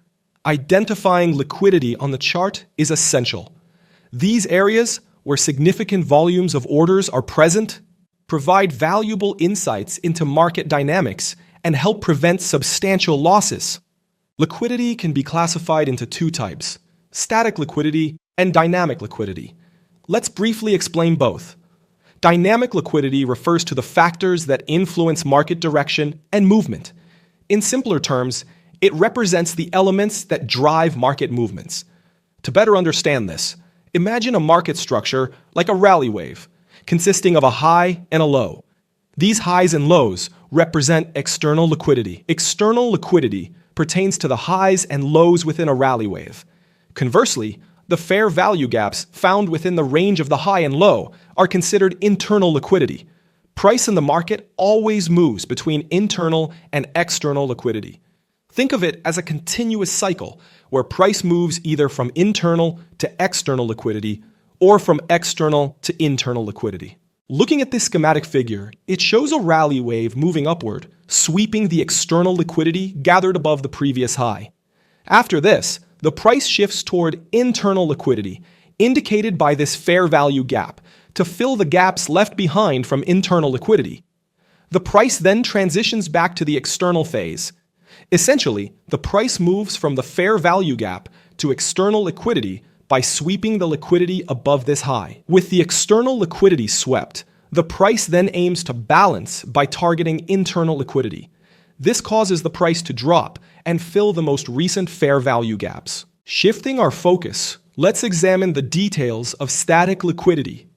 [SPEAKER 1] identifying liquidity on the chart is essential. These areas, where significant volumes of orders are present, provide valuable insights into market dynamics and help prevent substantial losses. Liquidity can be classified into two types: static liquidity and dynamic liquidity. Let's briefly explain both. Dynamic liquidity refers to the factors that influence market direction and movement. In simpler terms, it represents the elements that drive market movements. To better understand this, imagine a market structure like a rally wave, consisting of a high and a low. These highs and lows represent external liquidity. External liquidity pertains to the highs and lows within a rally wave. Conversely, the fair value gaps found within the range of the high and low are considered internal liquidity. Price in the market always moves between internal and external liquidity. Think of it as a continuous cycle where price moves either from internal to external liquidity or from external to internal liquidity. Looking at this schematic figure, it shows a rally wave moving upward, sweeping the external liquidity gathered above the previous high. After this, the price shifts toward internal liquidity, indicated by this fair value gap, to fill the gaps left behind from internal liquidity. The price then transitions back to the external phase. Essentially, the price moves from the fair value gap to external liquidity by sweeping the liquidity above this high. With the external liquidity swept, the price then aims to balance by targeting internal liquidity. This causes the price to drop and fill the most recent fair value gaps. Shifting our focus, let's examine the details of static liquidity.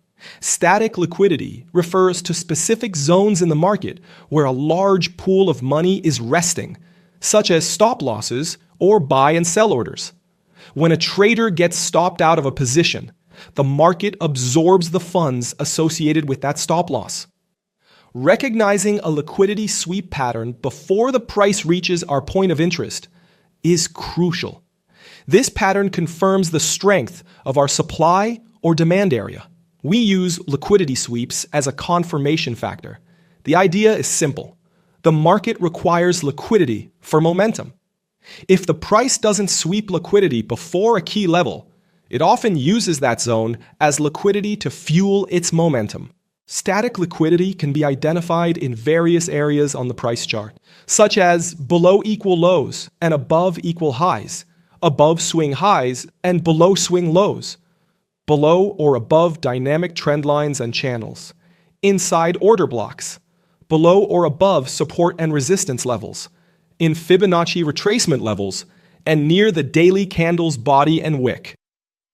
[SPEAKER 1] Static liquidity refers to specific zones in the market where a large pool of money is resting, such as stop losses or buy and sell orders. When a trader gets stopped out of a position, the market absorbs the funds associated with that stop loss. Recognizing a liquidity sweep pattern before the price reaches our point of interest is crucial. This pattern confirms the strength of our supply or demand area. We use liquidity sweeps as a confirmation factor. The idea is simple. The market requires liquidity for momentum. If the price doesn't sweep liquidity before a key level, it often uses that zone as liquidity to fuel its momentum. Static liquidity can be identified in various areas on the price chart, such as below equal lows and above equal highs, above swing highs and below swing lows, below or above dynamic trend lines and channels, inside order blocks, below or above support and resistance levels, in Fibonacci retracement levels, and near the daily candle's body and wick.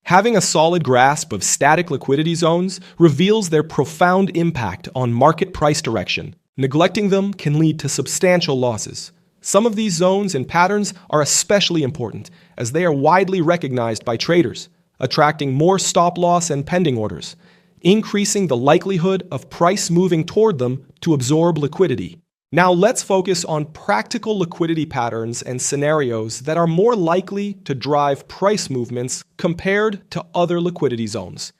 [SPEAKER 1] Having a solid grasp of static liquidity zones reveals their profound impact on market price direction. Neglecting them can lead to substantial losses. Some of these zones and patterns are especially important as they are widely recognized by traders, attracting more stop loss and pending orders, increasing the likelihood of price moving toward them to absorb liquidity. Now let's focus on practical liquidity patterns and scenarios that are more likely to drive price movements compared to other liquidity zones.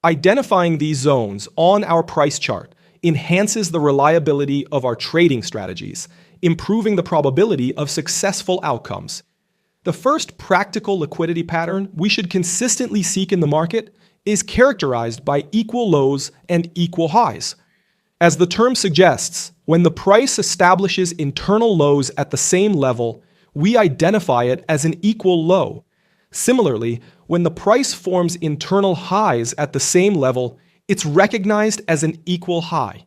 [SPEAKER 1] Identifying these zones on our price chart enhances the reliability of our trading strategies, improving the probability of successful outcomes. The first practical liquidity pattern we should consistently seek in the market is characterized by equal lows and equal highs. As the term suggests, when the price establishes internal lows at the same level, we identify it as an equal low. Similarly, when the price forms internal highs at the same level, it's recognized as an equal high.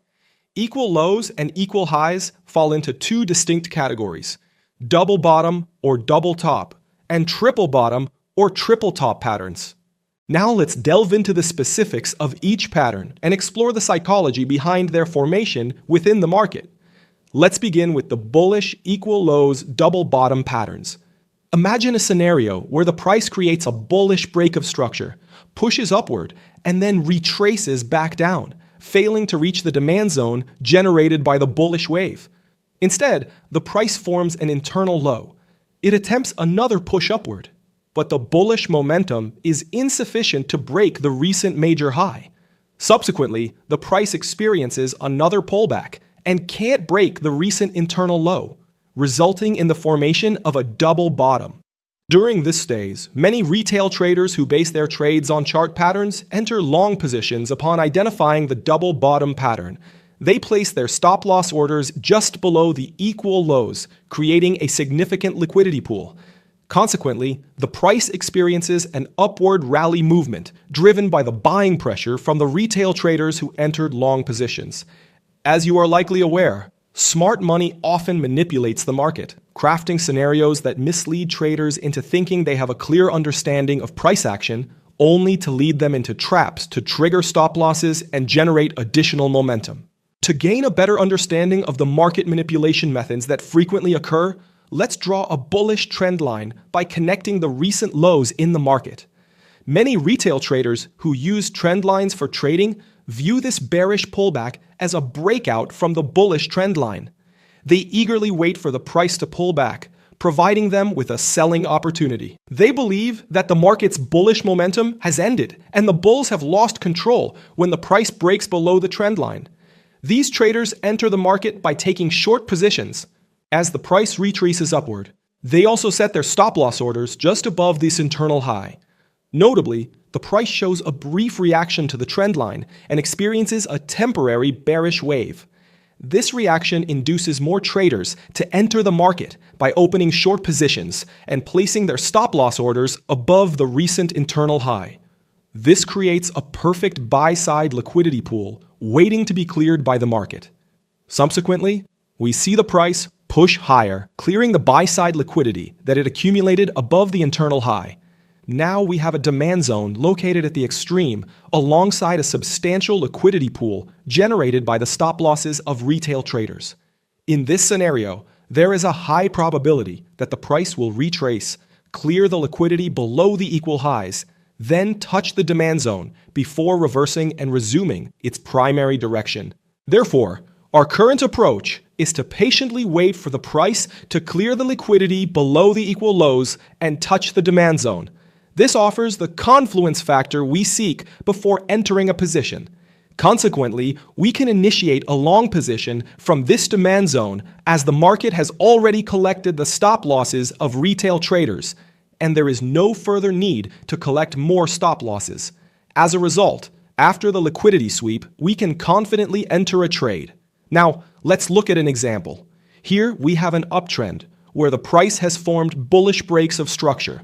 [SPEAKER 1] Equal lows and equal highs fall into two distinct categories: double bottom or double top, and triple bottom or triple top patterns. Now let's delve into the specifics of each pattern and explore the psychology behind their formation within the market. Let's begin with the bullish equal lows double bottom patterns. Imagine a scenario where the price creates a bullish break of structure, pushes upward, and then retraces back down, failing to reach the demand zone generated by the bullish wave. Instead, the price forms an internal low. It attempts another push upward, but the bullish momentum is insufficient to break the recent major high. Subsequently, the price experiences another pullback and can't break the recent internal low, resulting in the formation of a double bottom. During this phase, many retail traders who base their trades on chart patterns enter long positions upon identifying the double bottom pattern. They place their stop loss orders just below the equal lows, creating a significant liquidity pool. Consequently, the price experiences an upward rally movement driven by the buying pressure from the retail traders who entered long positions. As you are likely aware, smart money often manipulates the market, crafting scenarios that mislead traders into thinking they have a clear understanding of price action, only to lead them into traps to trigger stop losses and generate additional momentum. To gain a better understanding of the market manipulation methods that frequently occur, let's draw a bullish trend line by connecting the recent lows in the market. Many retail traders who use trend lines for trading view this bearish pullback as a breakout from the bullish trend line. They eagerly wait for the price to pull back, providing them with a selling opportunity. They believe that the market's bullish momentum has ended and the bulls have lost control when the price breaks below the trend line. These traders enter the market by taking short positions. As the price retraces upward, they also set their stop-loss orders just above this internal high. Notably, the price shows a brief reaction to the trend line and experiences a temporary bearish wave. This reaction induces more traders to enter the market by opening short positions and placing their stop-loss orders above the recent internal high. This creates a perfect buy-side liquidity pool waiting to be cleared by the market. Subsequently, we see the price push higher, clearing the buy-side liquidity that it accumulated above the internal high. Now we have a demand zone located at the extreme alongside a substantial liquidity pool generated by the stop losses of retail traders. In this scenario, there is a high probability that the price will retrace, clear the liquidity below the equal highs, then touch the demand zone before reversing and resuming its primary direction. Therefore, our current approach is to patiently wait for the price to clear the liquidity below the equal lows and touch the demand zone. This offers the confluence factor we seek before entering a position. Consequently, we can initiate a long position from this demand zone as the market has already collected the stop losses of retail traders, and there is no further need to collect more stop losses. As a result, after the liquidity sweep, we can confidently enter a trade. Now, let's look at an example. Here we have an uptrend, where the price has formed bullish breaks of structure.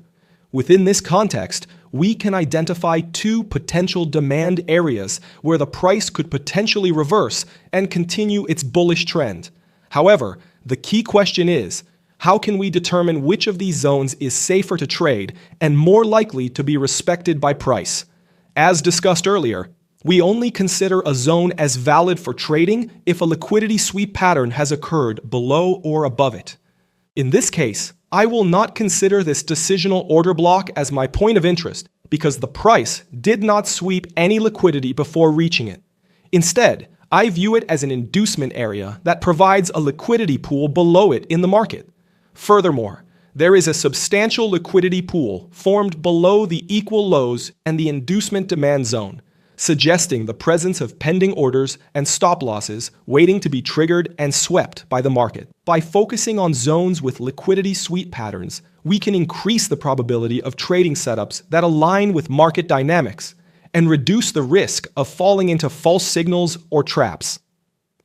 [SPEAKER 1] Within this context, we can identify two potential demand areas where the price could potentially reverse and continue its bullish trend. However, the key question is, how can we determine which of these zones is safer to trade and more likely to be respected by price? As discussed earlier, we only consider a zone as valid for trading if a liquidity sweep pattern has occurred below or above it. In this case, I will not consider this decisional order block as my point of interest because the price did not sweep any liquidity before reaching it. Instead, I view it as an inducement area that provides a liquidity pool below it in the market. Furthermore, there is a substantial liquidity pool formed below the equal lows and the inducement demand zone, suggesting the presence of pending orders and stop losses waiting to be triggered and swept by the market. By focusing on zones with liquidity sweep patterns, we can increase the probability of trading setups that align with market dynamics and reduce the risk of falling into false signals or traps.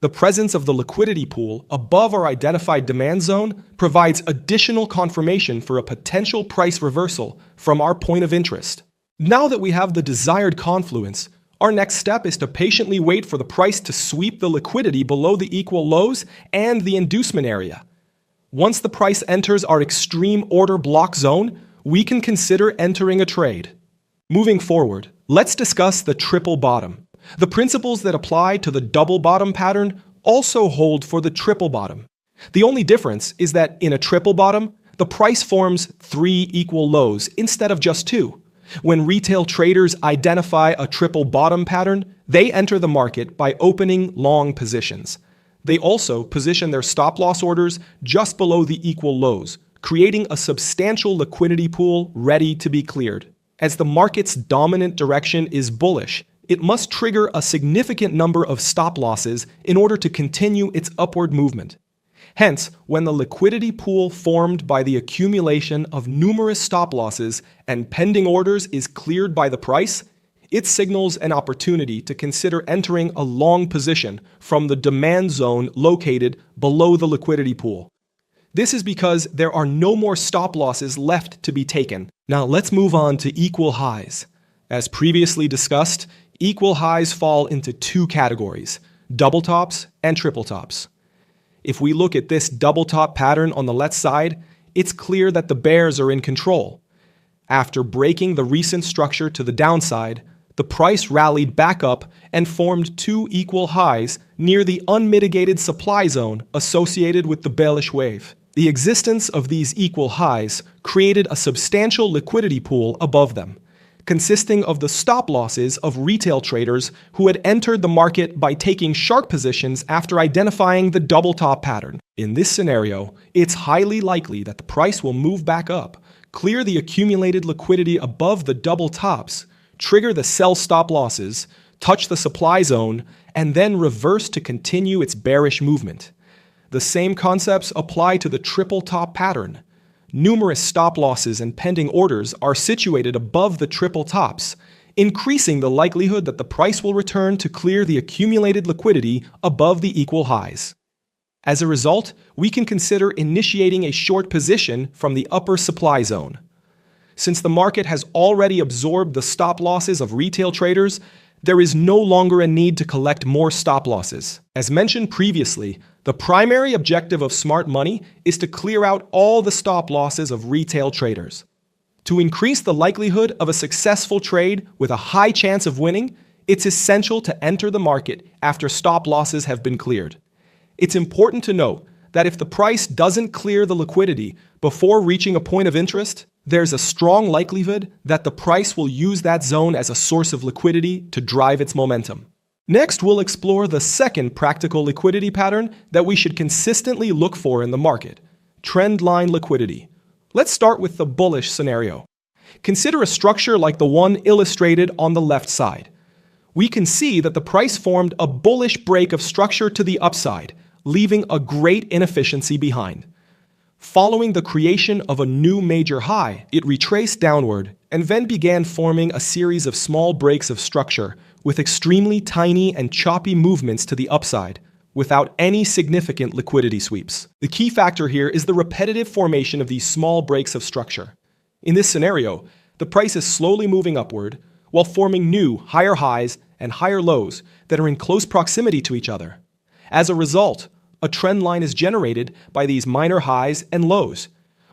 [SPEAKER 1] The presence of the liquidity pool above our identified demand zone provides additional confirmation for a potential price reversal from our point of interest. Now that we have the desired confluence, our next step is to patiently wait for the price to sweep the liquidity below the equal lows and the inducement area. Once the price enters our extreme order block zone, we can consider entering a trade. Moving forward, let's discuss the triple bottom. The principles that apply to the double bottom pattern also hold for the triple bottom. The only difference is that in a triple bottom, the price forms 3 equal lows instead of just 2. When retail traders identify a triple bottom pattern, they enter the market by opening long positions. They also position their stop-loss orders just below the equal lows, creating a substantial liquidity pool ready to be cleared. As the market's dominant direction is bullish, it must trigger a significant number of stop losses in order to continue its upward movement. Hence, when the liquidity pool formed by the accumulation of numerous stop losses and pending orders is cleared by the price, it signals an opportunity to consider entering a long position from the demand zone located below the liquidity pool. This is because there are no more stop losses left to be taken. Now let's move on to equal highs. As previously discussed, equal highs fall into two categories: double tops and triple tops. If we look at this double top pattern on the left side, it's clear that the bears are in control. After breaking the recent structure to the downside, the price rallied back up and formed two equal highs near the unmitigated supply zone associated with the bearish wave. The existence of these equal highs created a substantial liquidity pool above them, consisting of the stop losses of retail traders who had entered the market by taking sharp positions after identifying the double top pattern. In this scenario, it's highly likely that the price will move back up, clear the accumulated liquidity above the double tops, trigger the sell stop losses, touch the supply zone, and then reverse to continue its bearish movement. The same concepts apply to the triple top pattern. Numerous stop losses and pending orders are situated above the triple tops, increasing the likelihood that the price will return to clear the accumulated liquidity above the equal highs. As a result, we can consider initiating a short position from the upper supply zone. Since the market has already absorbed the stop losses of retail traders, there is no longer a need to collect more stop losses. As mentioned previously, the primary objective of smart money is to clear out all the stop losses of retail traders. To increase the likelihood of a successful trade with a high chance of winning, it's essential to enter the market after stop losses have been cleared. It's important to note that if the price doesn't clear the liquidity before reaching a point of interest, there's a strong likelihood that the price will use that zone as a source of liquidity to drive its momentum. Next, we'll explore the second practical liquidity pattern that we should consistently look for in the market: trendline liquidity. Let's start with the bullish scenario. Consider a structure like the one illustrated on the left side. We can see that the price formed a bullish break of structure to the upside, leaving a great inefficiency behind. Following the creation of a new major high, it retraced downward and then began forming a series of small breaks of structure with extremely tiny and choppy movements to the upside, without any significant liquidity sweeps. The key factor here is the repetitive formation of these small breaks of structure. In this scenario, the price is slowly moving upward while forming new, higher highs and higher lows that are in close proximity to each other. As a result, a trend line is generated by these minor highs and lows.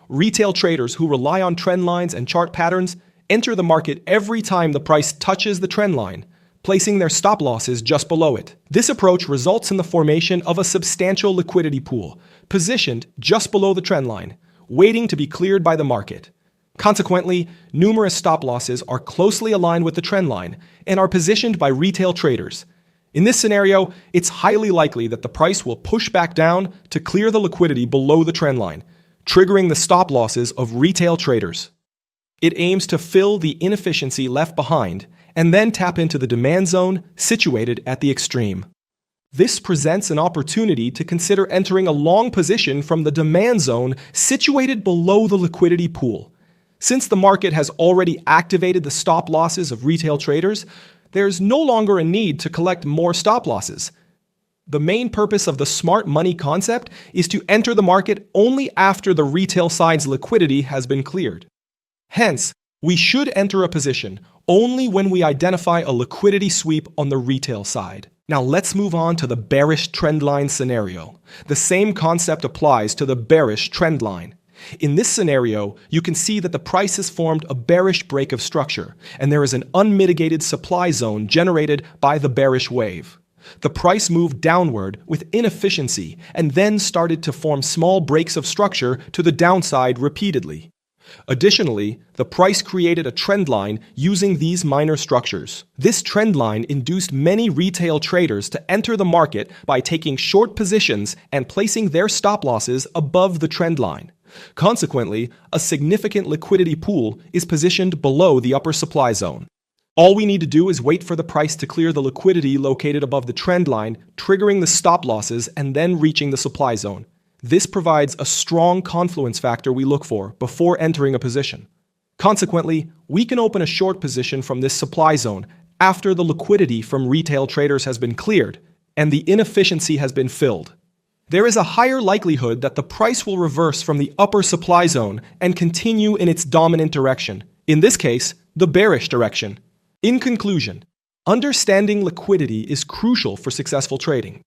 [SPEAKER 1] Retail traders who rely on trend lines and chart patterns enter the market every time the price touches the trend line, placing their stop losses just below it. This approach results in the formation of a substantial liquidity pool, positioned just below the trend line, waiting to be cleared by the market. Consequently, numerous stop losses are closely aligned with the trend line and are positioned by retail traders. In this scenario, it's highly likely that the price will push back down to clear the liquidity below the trend line, triggering the stop losses of retail traders. It aims to fill the inefficiency left behind and then tap into the demand zone situated at the extreme. This presents an opportunity to consider entering a long position from the demand zone situated below the liquidity pool. Since the market has already activated the stop losses of retail traders, there's no longer a need to collect more stop losses. The main purpose of the smart money concept is to enter the market only after the retail side's liquidity has been cleared. Hence, we should enter a position only when we identify a liquidity sweep on the retail side. Now let's move on to the bearish trendline scenario. The same concept applies to the bearish trendline. In this scenario, you can see that the price has formed a bearish break of structure, and there is an unmitigated supply zone generated by the bearish wave. The price moved downward with inefficiency and then started to form small breaks of structure to the downside repeatedly. Additionally, the price created a trend line using these minor structures. This trend line induced many retail traders to enter the market by taking short positions and placing their stop losses above the trend line. Consequently, a significant liquidity pool is positioned below the upper supply zone. All we need to do is wait for the price to clear the liquidity located above the trend line, triggering the stop losses and then reaching the supply zone. This provides a strong confluence factor we look for before entering a position. Consequently, we can open a short position from this supply zone after the liquidity from retail traders has been cleared and the inefficiency has been filled. there is a higher likelihood that the price will reverse from the upper supply zone and continue in its dominant direction, in this case, the bearish direction. In conclusion, understanding liquidity is crucial for successful trading.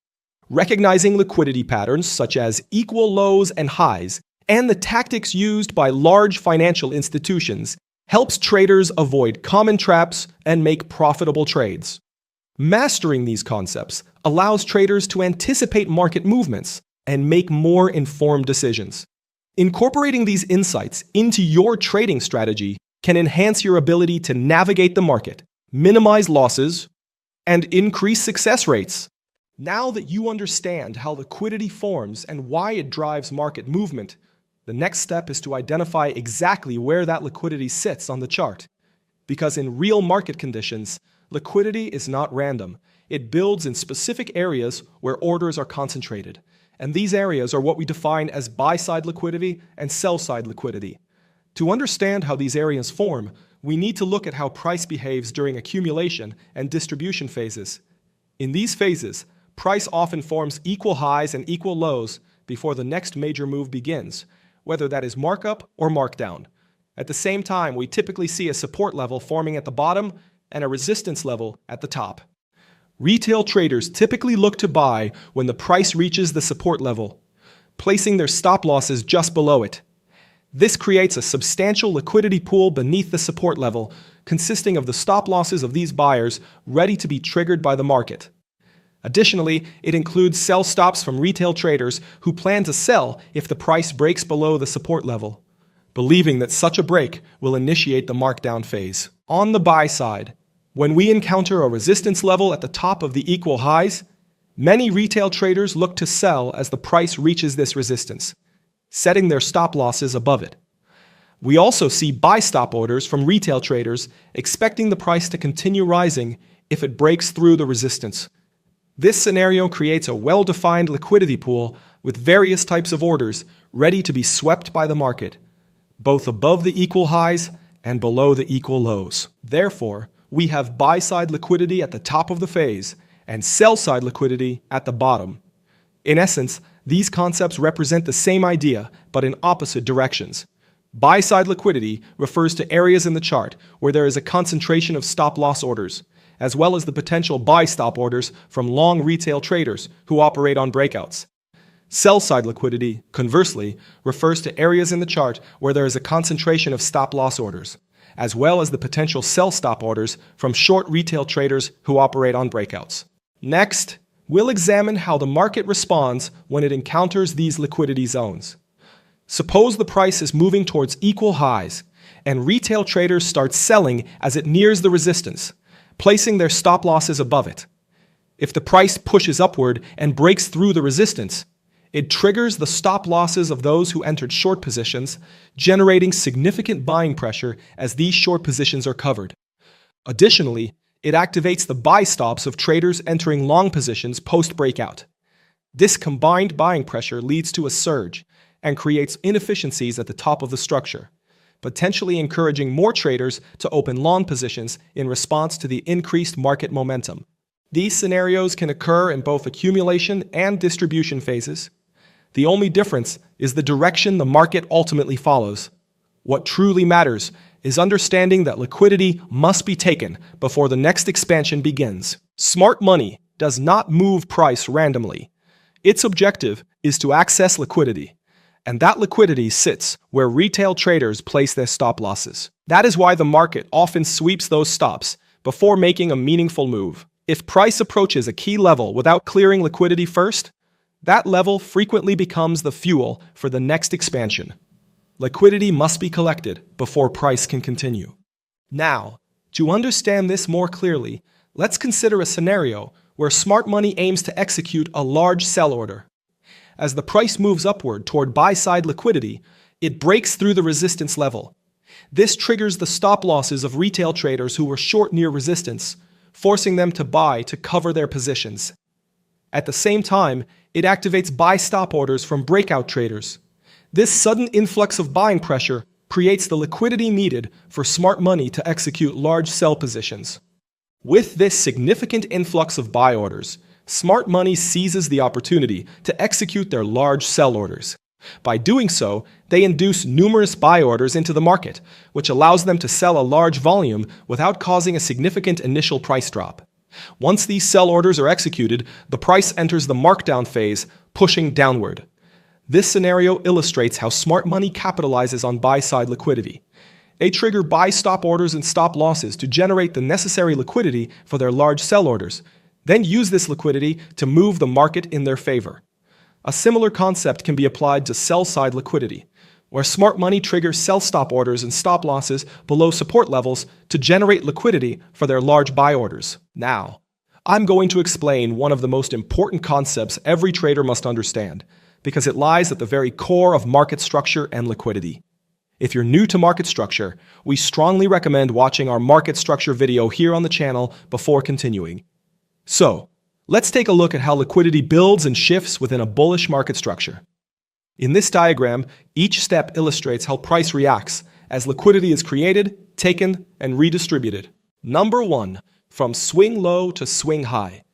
[SPEAKER 1] Recognizing liquidity patterns such as equal lows and highs and the tactics used by large financial institutions helps traders avoid common traps and make profitable trades. Mastering these concepts allows traders to anticipate market movements and make more informed decisions. Incorporating these insights into your trading strategy can enhance your ability to navigate the market, minimize losses, and increase success rates. Now that you understand how liquidity forms and why it drives market movement, the next step is to identify exactly where that liquidity sits on the chart. Because in real market conditions, liquidity is not random. It builds in specific areas where orders are concentrated. And these areas are what we define as buy-side liquidity and sell-side liquidity. To understand how these areas form, we need to look at how price behaves during accumulation and distribution phases. In these phases, price often forms equal highs and equal lows before the next major move begins, whether that is markup or markdown. At the same time, we typically see a support level forming at the bottom and a resistance level at the top. Retail traders typically look to buy when the price reaches the support level, placing their stop losses just below it. This creates a substantial liquidity pool beneath the support level, consisting of the stop losses of these buyers ready to be triggered by the market. Additionally, it includes sell stops from retail traders who plan to sell if the price breaks below the support level, believing that such a break will initiate the markdown phase. On the buy side, when we encounter a resistance level at the top of the equal highs, many retail traders look to sell as the price reaches this resistance, setting their stop losses above it. We also see buy stop orders from retail traders expecting the price to continue rising if it breaks through the resistance. This scenario creates a well-defined liquidity pool with various types of orders ready to be swept by the market, both above the equal highs and below the equal lows. Therefore, we have buy-side liquidity at the top of the phase and sell-side liquidity at the bottom. In essence, these concepts represent the same idea, but in opposite directions. Buy-side liquidity refers to areas in the chart where there is a concentration of stop-loss orders, as well as the potential buy-stop orders from long retail traders who operate on breakouts. Sell-side liquidity, conversely, refers to areas in the chart where there is a concentration of stop-loss orders, as well as the potential sell-stop orders from short retail traders who operate on breakouts. Next, we'll examine how the market responds when it encounters these liquidity zones. Suppose the price is moving towards equal highs, and retail traders start selling as it nears the resistance, placing their stop losses above it. If the price pushes upward and breaks through the resistance, it triggers the stop losses of those who entered short positions, generating significant buying pressure as these short positions are covered. Additionally, it activates the buy stops of traders entering long positions post-breakout. This combined buying pressure leads to a surge and creates inefficiencies at the top of the structure, potentially encouraging more traders to open long positions in response to the increased market momentum. These scenarios can occur in both accumulation and distribution phases. The only difference is the direction the market ultimately follows. What truly matters is understanding that liquidity must be taken before the next expansion begins. Smart money does not move price randomly. Its objective is to access liquidity, and that liquidity sits where retail traders place their stop losses. That is why the market often sweeps those stops before making a meaningful move. If price approaches a key level without clearing liquidity first, that level frequently becomes the fuel for the next expansion. Liquidity must be collected before price can continue. Now, to understand this more clearly, let's consider a scenario where smart money aims to execute a large sell order. As the price moves upward toward buy-side liquidity, it breaks through the resistance level. This triggers the stop losses of retail traders who were short near resistance, forcing them to buy to cover their positions. At the same time, it activates buy-stop orders from breakout traders. This sudden influx of buying pressure creates the liquidity needed for smart money to execute large sell positions. With this significant influx of buy orders, Smart money seizes the opportunity to execute their large sell orders. By doing so, they induce numerous buy orders into the market, which allows them to sell a large volume without causing a significant initial price drop. Once these sell orders are executed, the price enters the markdown phase, pushing downward. This scenario illustrates how smart money capitalizes on buy-side liquidity. They trigger buy stop orders and stop losses to generate the necessary liquidity for their large sell orders, then use this liquidity to move the market in their favor. A similar concept can be applied to sell-side liquidity, where smart money triggers sell stop orders and stop losses below support levels to generate liquidity for their large buy orders. Now, I'm going to explain one of the most important concepts every trader must understand, because it lies at the very core of market structure and liquidity. If you're new to market structure, we strongly recommend watching our market structure video here on the channel before continuing. So, let's take a look at how liquidity builds and shifts within a bullish market structure. In this diagram, each step illustrates how price reacts as liquidity is created, taken, and redistributed. Number 1. From swing low to swing high.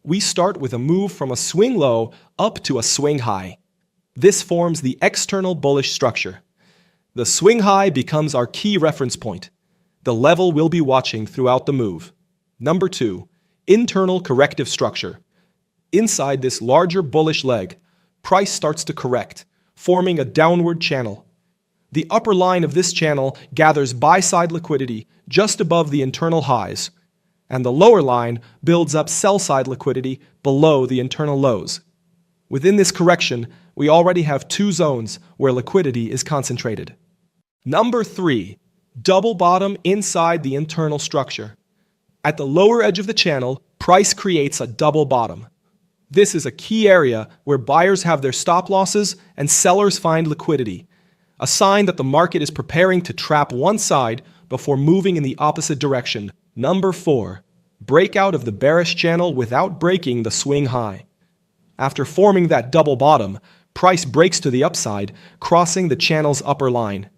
[SPEAKER 1] We start with a move from a swing low up to a swing high. This forms the external bullish structure. The swing high becomes our key reference point, the level we'll be watching throughout the move. Number 2. Internal corrective structure. Inside this larger bullish leg, price starts to correct, forming a downward channel. The upper line of this channel gathers buy-side liquidity just above the internal highs, and the lower line builds up sell-side liquidity below the internal lows. Within this correction, we already have two zones where liquidity is concentrated. Number 3. Double bottom inside the internal structure. At the lower edge of the channel, price creates a double bottom. This is a key area where buyers have their stop losses and sellers find liquidity, a sign that the market is preparing to trap one side before moving in the opposite direction. Number 4. Breakout of the bearish channel without breaking the swing high. After forming that double bottom, price breaks to the upside, crossing the channel's upper line.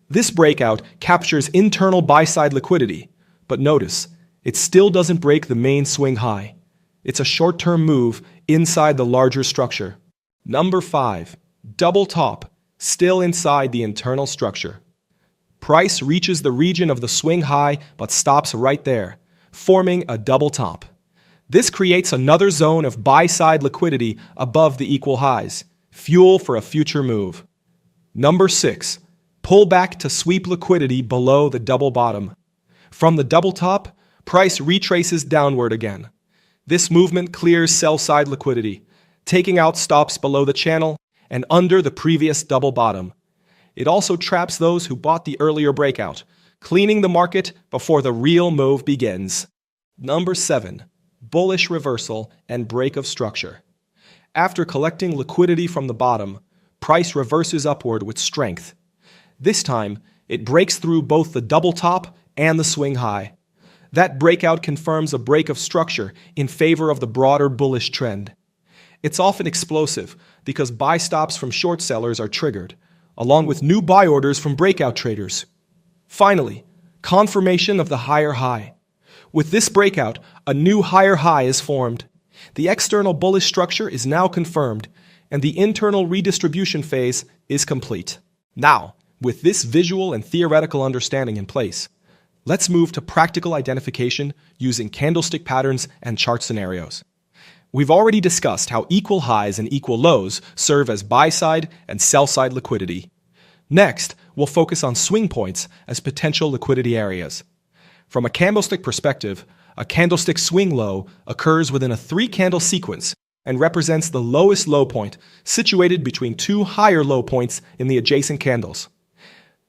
[SPEAKER 1] This breakout captures internal buy-side liquidity, but notice, it still doesn't break the main swing high. It's a short-term move inside the larger structure. Number 5. Double top, still inside the internal structure. Price reaches the region of the swing high but stops right there, forming a double top. This creates another zone of buy-side liquidity above the equal highs, fuel for a future move. Number 6. Pull back to sweep liquidity below the double bottom. From the double top, price retraces downward again. This movement clears sell-side liquidity, taking out stops below the channel and under the previous double bottom. It also traps those who bought the earlier breakout, cleaning the market before the real move begins. Number 7. Bullish reversal and break of structure. After collecting liquidity from the bottom, price reverses upward with strength. This time, it breaks through both the double top and the swing high. That breakout confirms a break of structure in favor of the broader bullish trend. It's often explosive because buy stops from short sellers are triggered, along with new buy orders from breakout traders. Finally, confirmation of the higher high. With this breakout, a new higher high is formed. The external bullish structure is now confirmed, and the internal redistribution phase is complete. Now, with this visual and theoretical understanding in place, let's move to practical identification using candlestick patterns and chart scenarios. We've already discussed how equal highs and equal lows serve as buy-side and sell-side liquidity. Next, we'll focus on swing points as potential liquidity areas. From a candlestick perspective, a candlestick swing low occurs within a 3-candle sequence and represents the lowest low point situated between two higher low points in the adjacent candles.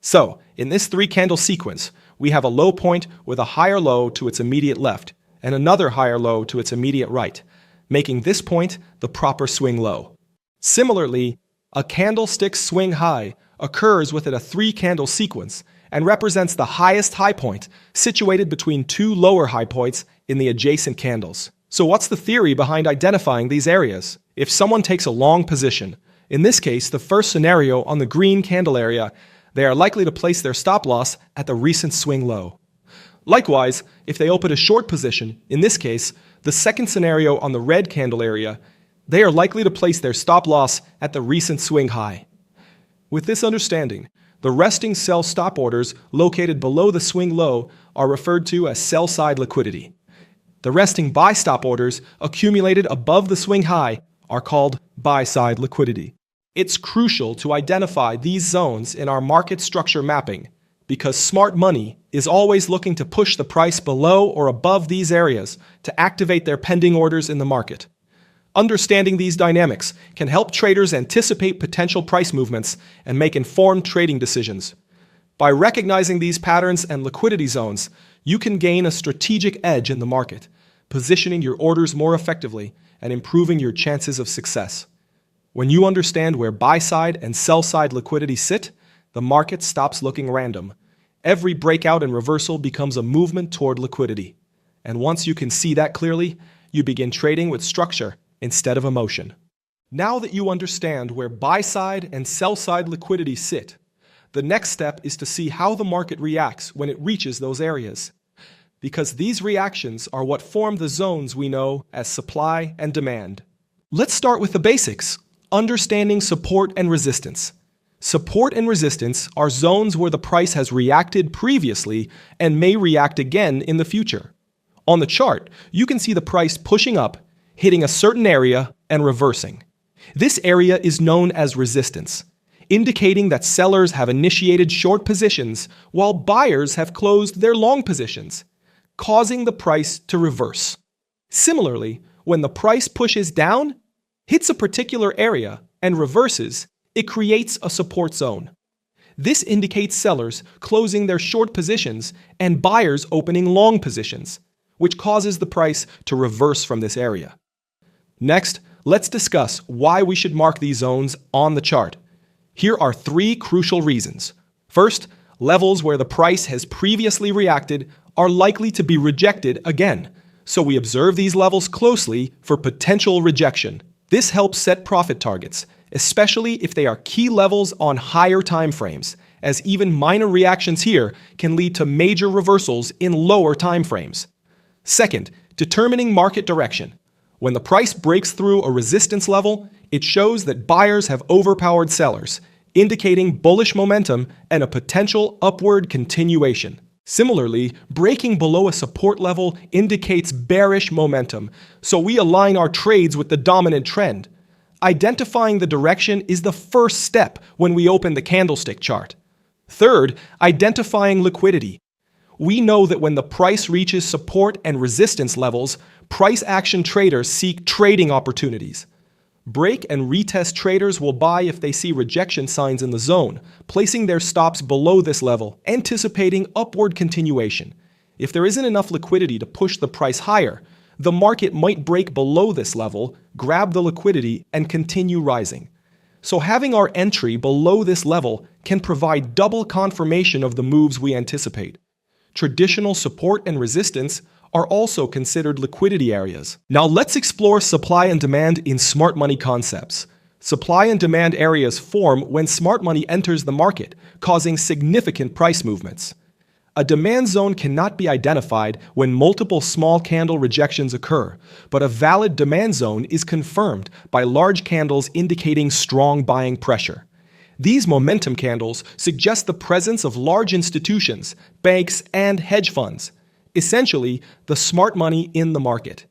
[SPEAKER 1] So, in this 3-candle sequence, we have a low point with a higher low to its immediate left and another higher low to its immediate right, making this point the proper swing low. Similarly, a candlestick swing high occurs within a 3-candle sequence and represents the highest high point situated between two lower high points in the adjacent candles. So what's the theory behind identifying these areas? If someone takes a long position, in this case the first scenario on the green candle area, they are likely to place their stop loss at the recent swing low. Likewise, if they open a short position, in this case, the second scenario on the red candle area, they are likely to place their stop loss at the recent swing high. With this understanding, the resting sell stop orders located below the swing low are referred to as sell-side liquidity. The resting buy stop orders accumulated above the swing high are called buy-side liquidity. It's crucial to identify these zones in our market structure mapping because smart money is always looking to push the price below or above these areas to activate their pending orders in the market. Understanding these dynamics can help traders anticipate potential price movements and make informed trading decisions. By recognizing these patterns and liquidity zones, you can gain a strategic edge in the market, positioning your orders more effectively and improving your chances of success. When you understand where buy-side and sell-side liquidity sit, the market stops looking random. Every breakout and reversal becomes a movement toward liquidity. And once you can see that clearly, you begin trading with structure instead of emotion. Now that you understand where buy-side and sell-side liquidity sit, the next step is to see how the market reacts when it reaches those areas. Because these reactions are what form the zones we know as supply and demand. Let's start with the basics, understanding support and resistance. Support and resistance are zones where the price has reacted previously and may react again in the future. On the chart, you can see the price pushing up, hitting a certain area, and reversing. This area is known as resistance, indicating that sellers have initiated short positions while buyers have closed their long positions, causing the price to reverse. Similarly, when the price pushes down, hits a particular area, and reverses, it creates a support zone. This indicates sellers closing their short positions and buyers opening long positions, which causes the price to reverse from this area. Next, let's discuss why we should mark these zones on the chart. Here are 3 crucial reasons. First, levels where the price has previously reacted are likely to be rejected again, so we observe these levels closely for potential rejection. This helps set profit targets, especially if they are key levels on higher time frames, as even minor reactions here can lead to major reversals in lower time frames. Second, determining market direction. When the price breaks through a resistance level, it shows that buyers have overpowered sellers, indicating bullish momentum and a potential upward continuation. Similarly, breaking below a support level indicates bearish momentum, so we align our trades with the dominant trend. Identifying the direction is the first step when we open the candlestick chart. Third, identifying liquidity. We know that when the price reaches support and resistance levels, price action traders seek trading opportunities. Break and retest traders will buy if they see rejection signs in the zone, placing their stops below this level, anticipating upward continuation. If there isn't enough liquidity to push the price higher, the market might break below this level, grab the liquidity, and continue rising. So having our entry below this level can provide double confirmation of the moves we anticipate. Traditional support and resistance are also considered liquidity areas. Now let's explore supply and demand in smart money concepts. Supply and demand areas form when smart money enters the market, causing significant price movements. A demand zone cannot be identified when multiple small candle rejections occur, but a valid demand zone is confirmed by large candles indicating strong buying pressure. These momentum candles suggest the presence of large institutions, banks, and hedge funds, essentially the smart money in the market.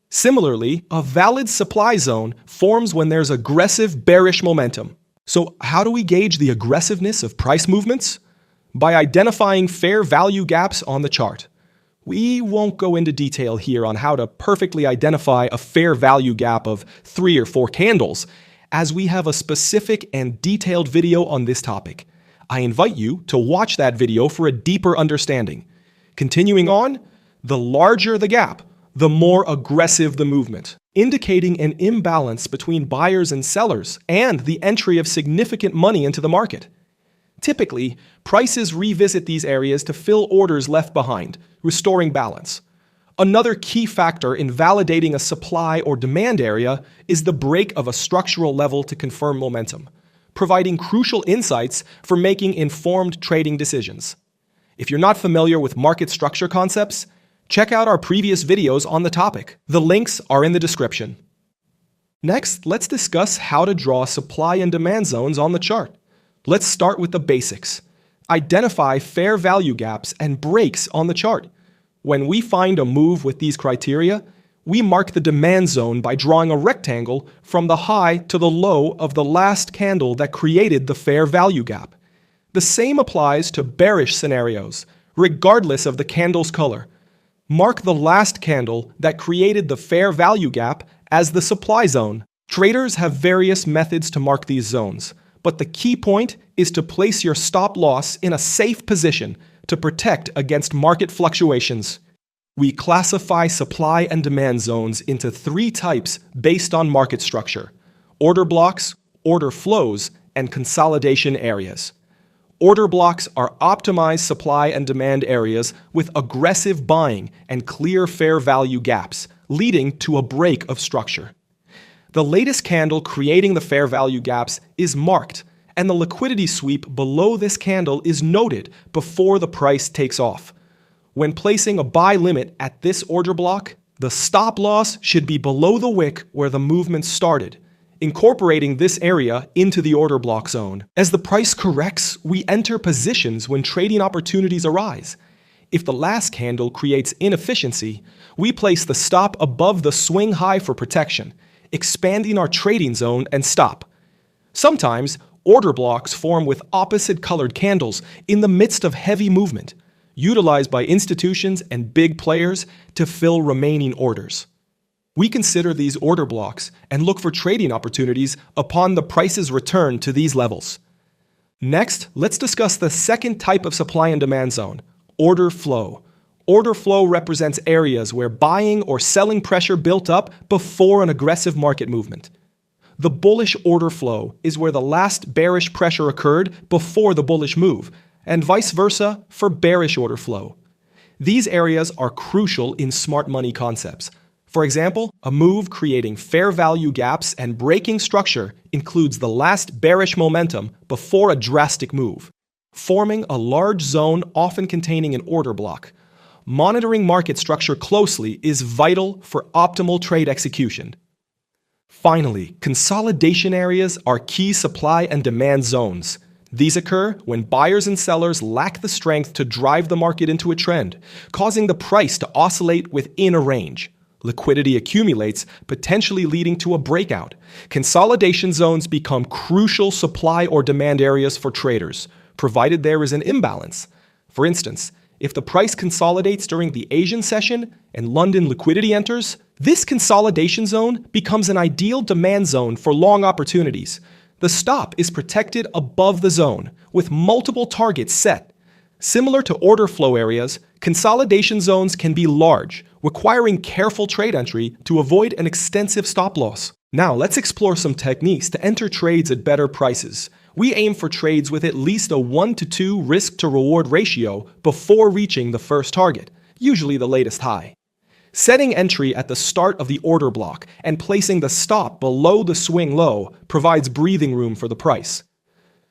[SPEAKER 1] Similarly, a valid supply zone forms when there's aggressive bearish momentum. So how do we gauge the aggressiveness of price movements? By identifying fair value gaps on the chart. We won't go into detail here on how to perfectly identify a fair value gap of 3 or 4 candles, as we have a specific and detailed video on this topic. I invite you to watch that video for a deeper understanding. Continuing on, the larger the gap, the more aggressive the movement, indicating an imbalance between buyers and sellers and the entry of significant money into the market. Typically, prices revisit these areas to fill orders left behind, restoring balance. Another key factor in validating a supply or demand area is the break of a structural level to confirm momentum, providing crucial insights for making informed trading decisions. If you're not familiar with market structure concepts, check out our previous videos on the topic. The links are in the description. Next, let's discuss how to draw supply and demand zones on the chart. Let's start with the basics. Identify fair value gaps and breaks on the chart. When we find a move with these criteria, we mark the demand zone by drawing a rectangle from the high to the low of the last candle that created the fair value gap. The same applies to bearish scenarios, regardless of the candle's color. Mark the last candle that created the fair value gap as the supply zone. Traders have various methods to mark these zones, but the key point is to place your stop loss in a safe position to protect against market fluctuations. We classify supply and demand zones into 3 types based on market structure: order blocks, order flows, and consolidation areas. Order blocks are optimized supply and demand areas with aggressive buying and clear fair value gaps, leading to a break of structure. The latest candle creating the fair value gaps is marked, and the liquidity sweep below this candle is noted before the price takes off. When placing a buy limit at this order block, the stop loss should be below the wick where the movement started, incorporating this area into the order block zone. As the price corrects, we enter positions when trading opportunities arise. If the last candle creates inefficiency, we place the stop above the swing high for protection, expanding our trading zone and stop. Sometimes, order blocks form with opposite colored candles in the midst of heavy movement, utilized by institutions and big players to fill remaining orders. We consider these order blocks and look for trading opportunities upon the price's return to these levels. Next, let's discuss the second type of supply and demand zone: order flow. Order flow represents areas where buying or selling pressure built up before an aggressive market movement. The bullish order flow is where the last bearish pressure occurred before the bullish move, and vice versa for bearish order flow. These areas are crucial in smart money concepts. For example, a move creating fair value gaps and breaking structure includes the last bearish momentum before a drastic move, forming a large zone often containing an order block. Monitoring market structure closely is vital for optimal trade execution. Finally, consolidation areas are key supply and demand zones. These occur when buyers and sellers lack the strength to drive the market into a trend, causing the price to oscillate within a range. Liquidity accumulates, potentially leading to a breakout. Consolidation zones become crucial supply or demand areas for traders, provided there is an imbalance. For instance, if the price consolidates during the Asian session and London liquidity enters, this consolidation zone becomes an ideal demand zone for long opportunities. The stop is protected above the zone, with multiple targets set. Similar to order flow areas, consolidation zones can be large, requiring careful trade entry to avoid an extensive stop loss. Now, let's explore some techniques to enter trades at better prices. We aim for trades with at least a 1-to-2 risk-to-reward ratio before reaching the first target, usually the latest high. Setting entry at the start of the order block and placing the stop below the swing low provides breathing room for the price.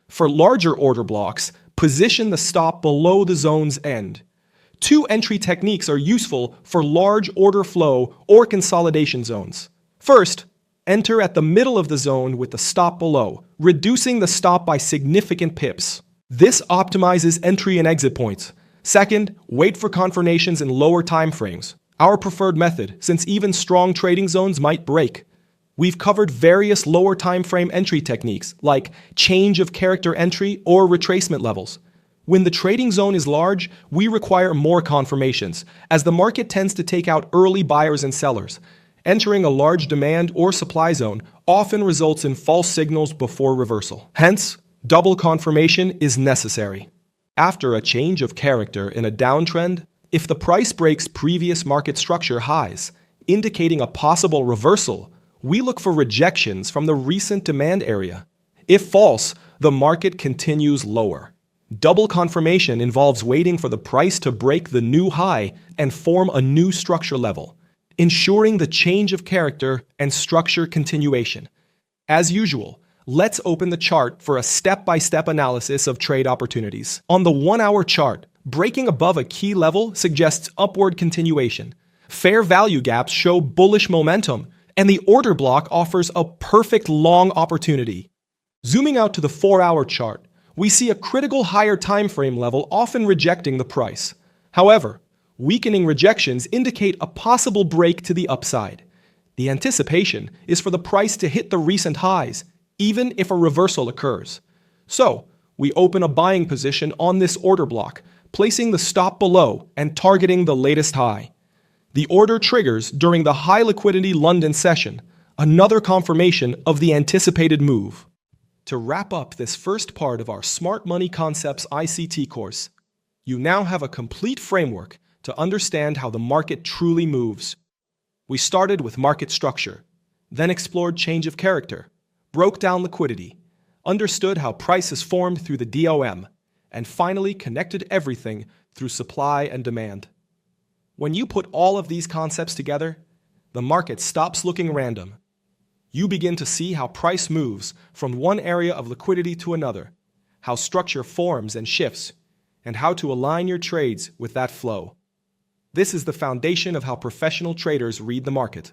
[SPEAKER 1] For larger order blocks, position the stop below the zone's end. 2 entry techniques are useful for large order flow or consolidation zones. First, enter at the middle of the zone with the stop below, reducing the stop by significant pips. This optimizes entry and exit points. Second, wait for confirmations in lower time frames. Our preferred method, since even strong trading zones might break. We've covered various lower time frame entry techniques, like change of character entry or retracement levels. When the trading zone is large, we require more confirmations, as the market tends to take out early buyers and sellers. Entering a large demand or supply zone often results in false signals before reversal. Hence, double confirmation is necessary. After a change of character in a downtrend, if the price breaks previous market structure highs, indicating a possible reversal, we look for rejections from the recent demand area. If false, the market continues lower. Double confirmation involves waiting for the price to break the new high and form a new structure level, ensuring the change of character and structure continuation. As usual, let's open the chart for a step-by-step analysis of trade opportunities. On the 1-hour chart, Breaking above a key level suggests upward continuation. Fair value gaps show bullish momentum, and the order block offers a perfect long opportunity. Zooming out to the 4-hour chart, we see a critical higher time frame level often rejecting the price. However, weakening rejections indicate a possible break to the upside. The anticipation is for the price to hit the recent highs, even if a reversal occurs. So, we open a buying position on this order block, placing the stop below and targeting the latest high. The order triggers during the high liquidity London session, another confirmation of the anticipated move. To wrap up this first part of our Smart Money Concepts ICT course, you now have a complete framework to understand how the market truly moves. We started with market structure, then explored change of character, broke down liquidity, understood how price is formed through the DOM, and finally connected everything through supply and demand. When you put all of these concepts together, the market stops looking random. You begin to see how price moves from one area of liquidity to another, how structure forms and shifts, and how to align your trades with that flow. This is the foundation of how professional traders read the market.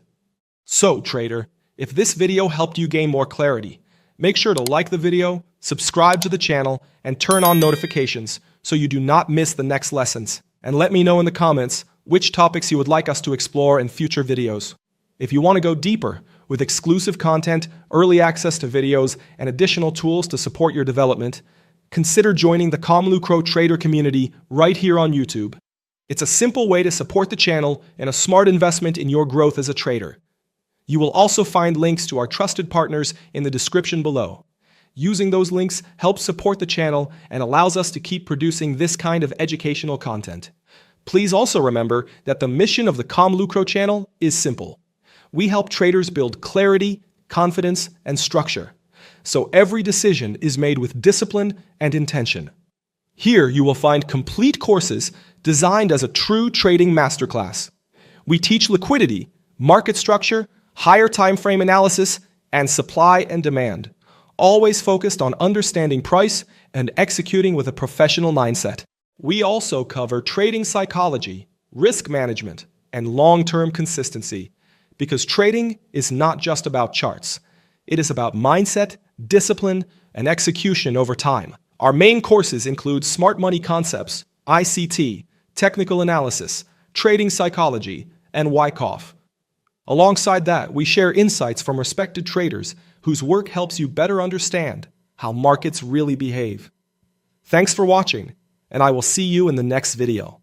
[SPEAKER 1] So, trader, if this video helped you gain more clarity, make sure to like the video, subscribe to the channel, and turn on notifications so you do not miss the next lessons. And let me know in the comments which topics you would like us to explore in future videos. If you want to go deeper with exclusive content, early access to videos, and additional tools to support your development, consider joining the ComLucro trader community right here on YouTube. It's a simple way to support the channel and a smart investment in your growth as a trader. You will also find links to our trusted partners in the description below. Using those links helps support the channel and allows us to keep producing this kind of educational content. Please also remember that the mission of the ComLucro channel is simple. We help traders build clarity, confidence, and structure, so every decision is made with discipline and intention. Here you will find complete courses designed as a true trading masterclass. We teach liquidity, market structure, higher time frame analysis, and supply and demand, always focused on understanding price and executing with a professional mindset. We also cover trading psychology, risk management, and long-term consistency, because trading is not just about charts. It is about mindset, discipline, and execution over time. Our main courses include Smart Money Concepts, ICT, Technical Analysis, Trading Psychology, and CHoCH. Alongside that, we share insights from respected traders whose work helps you better understand how markets really behave. Thanks for watching, and I will see you in the next video.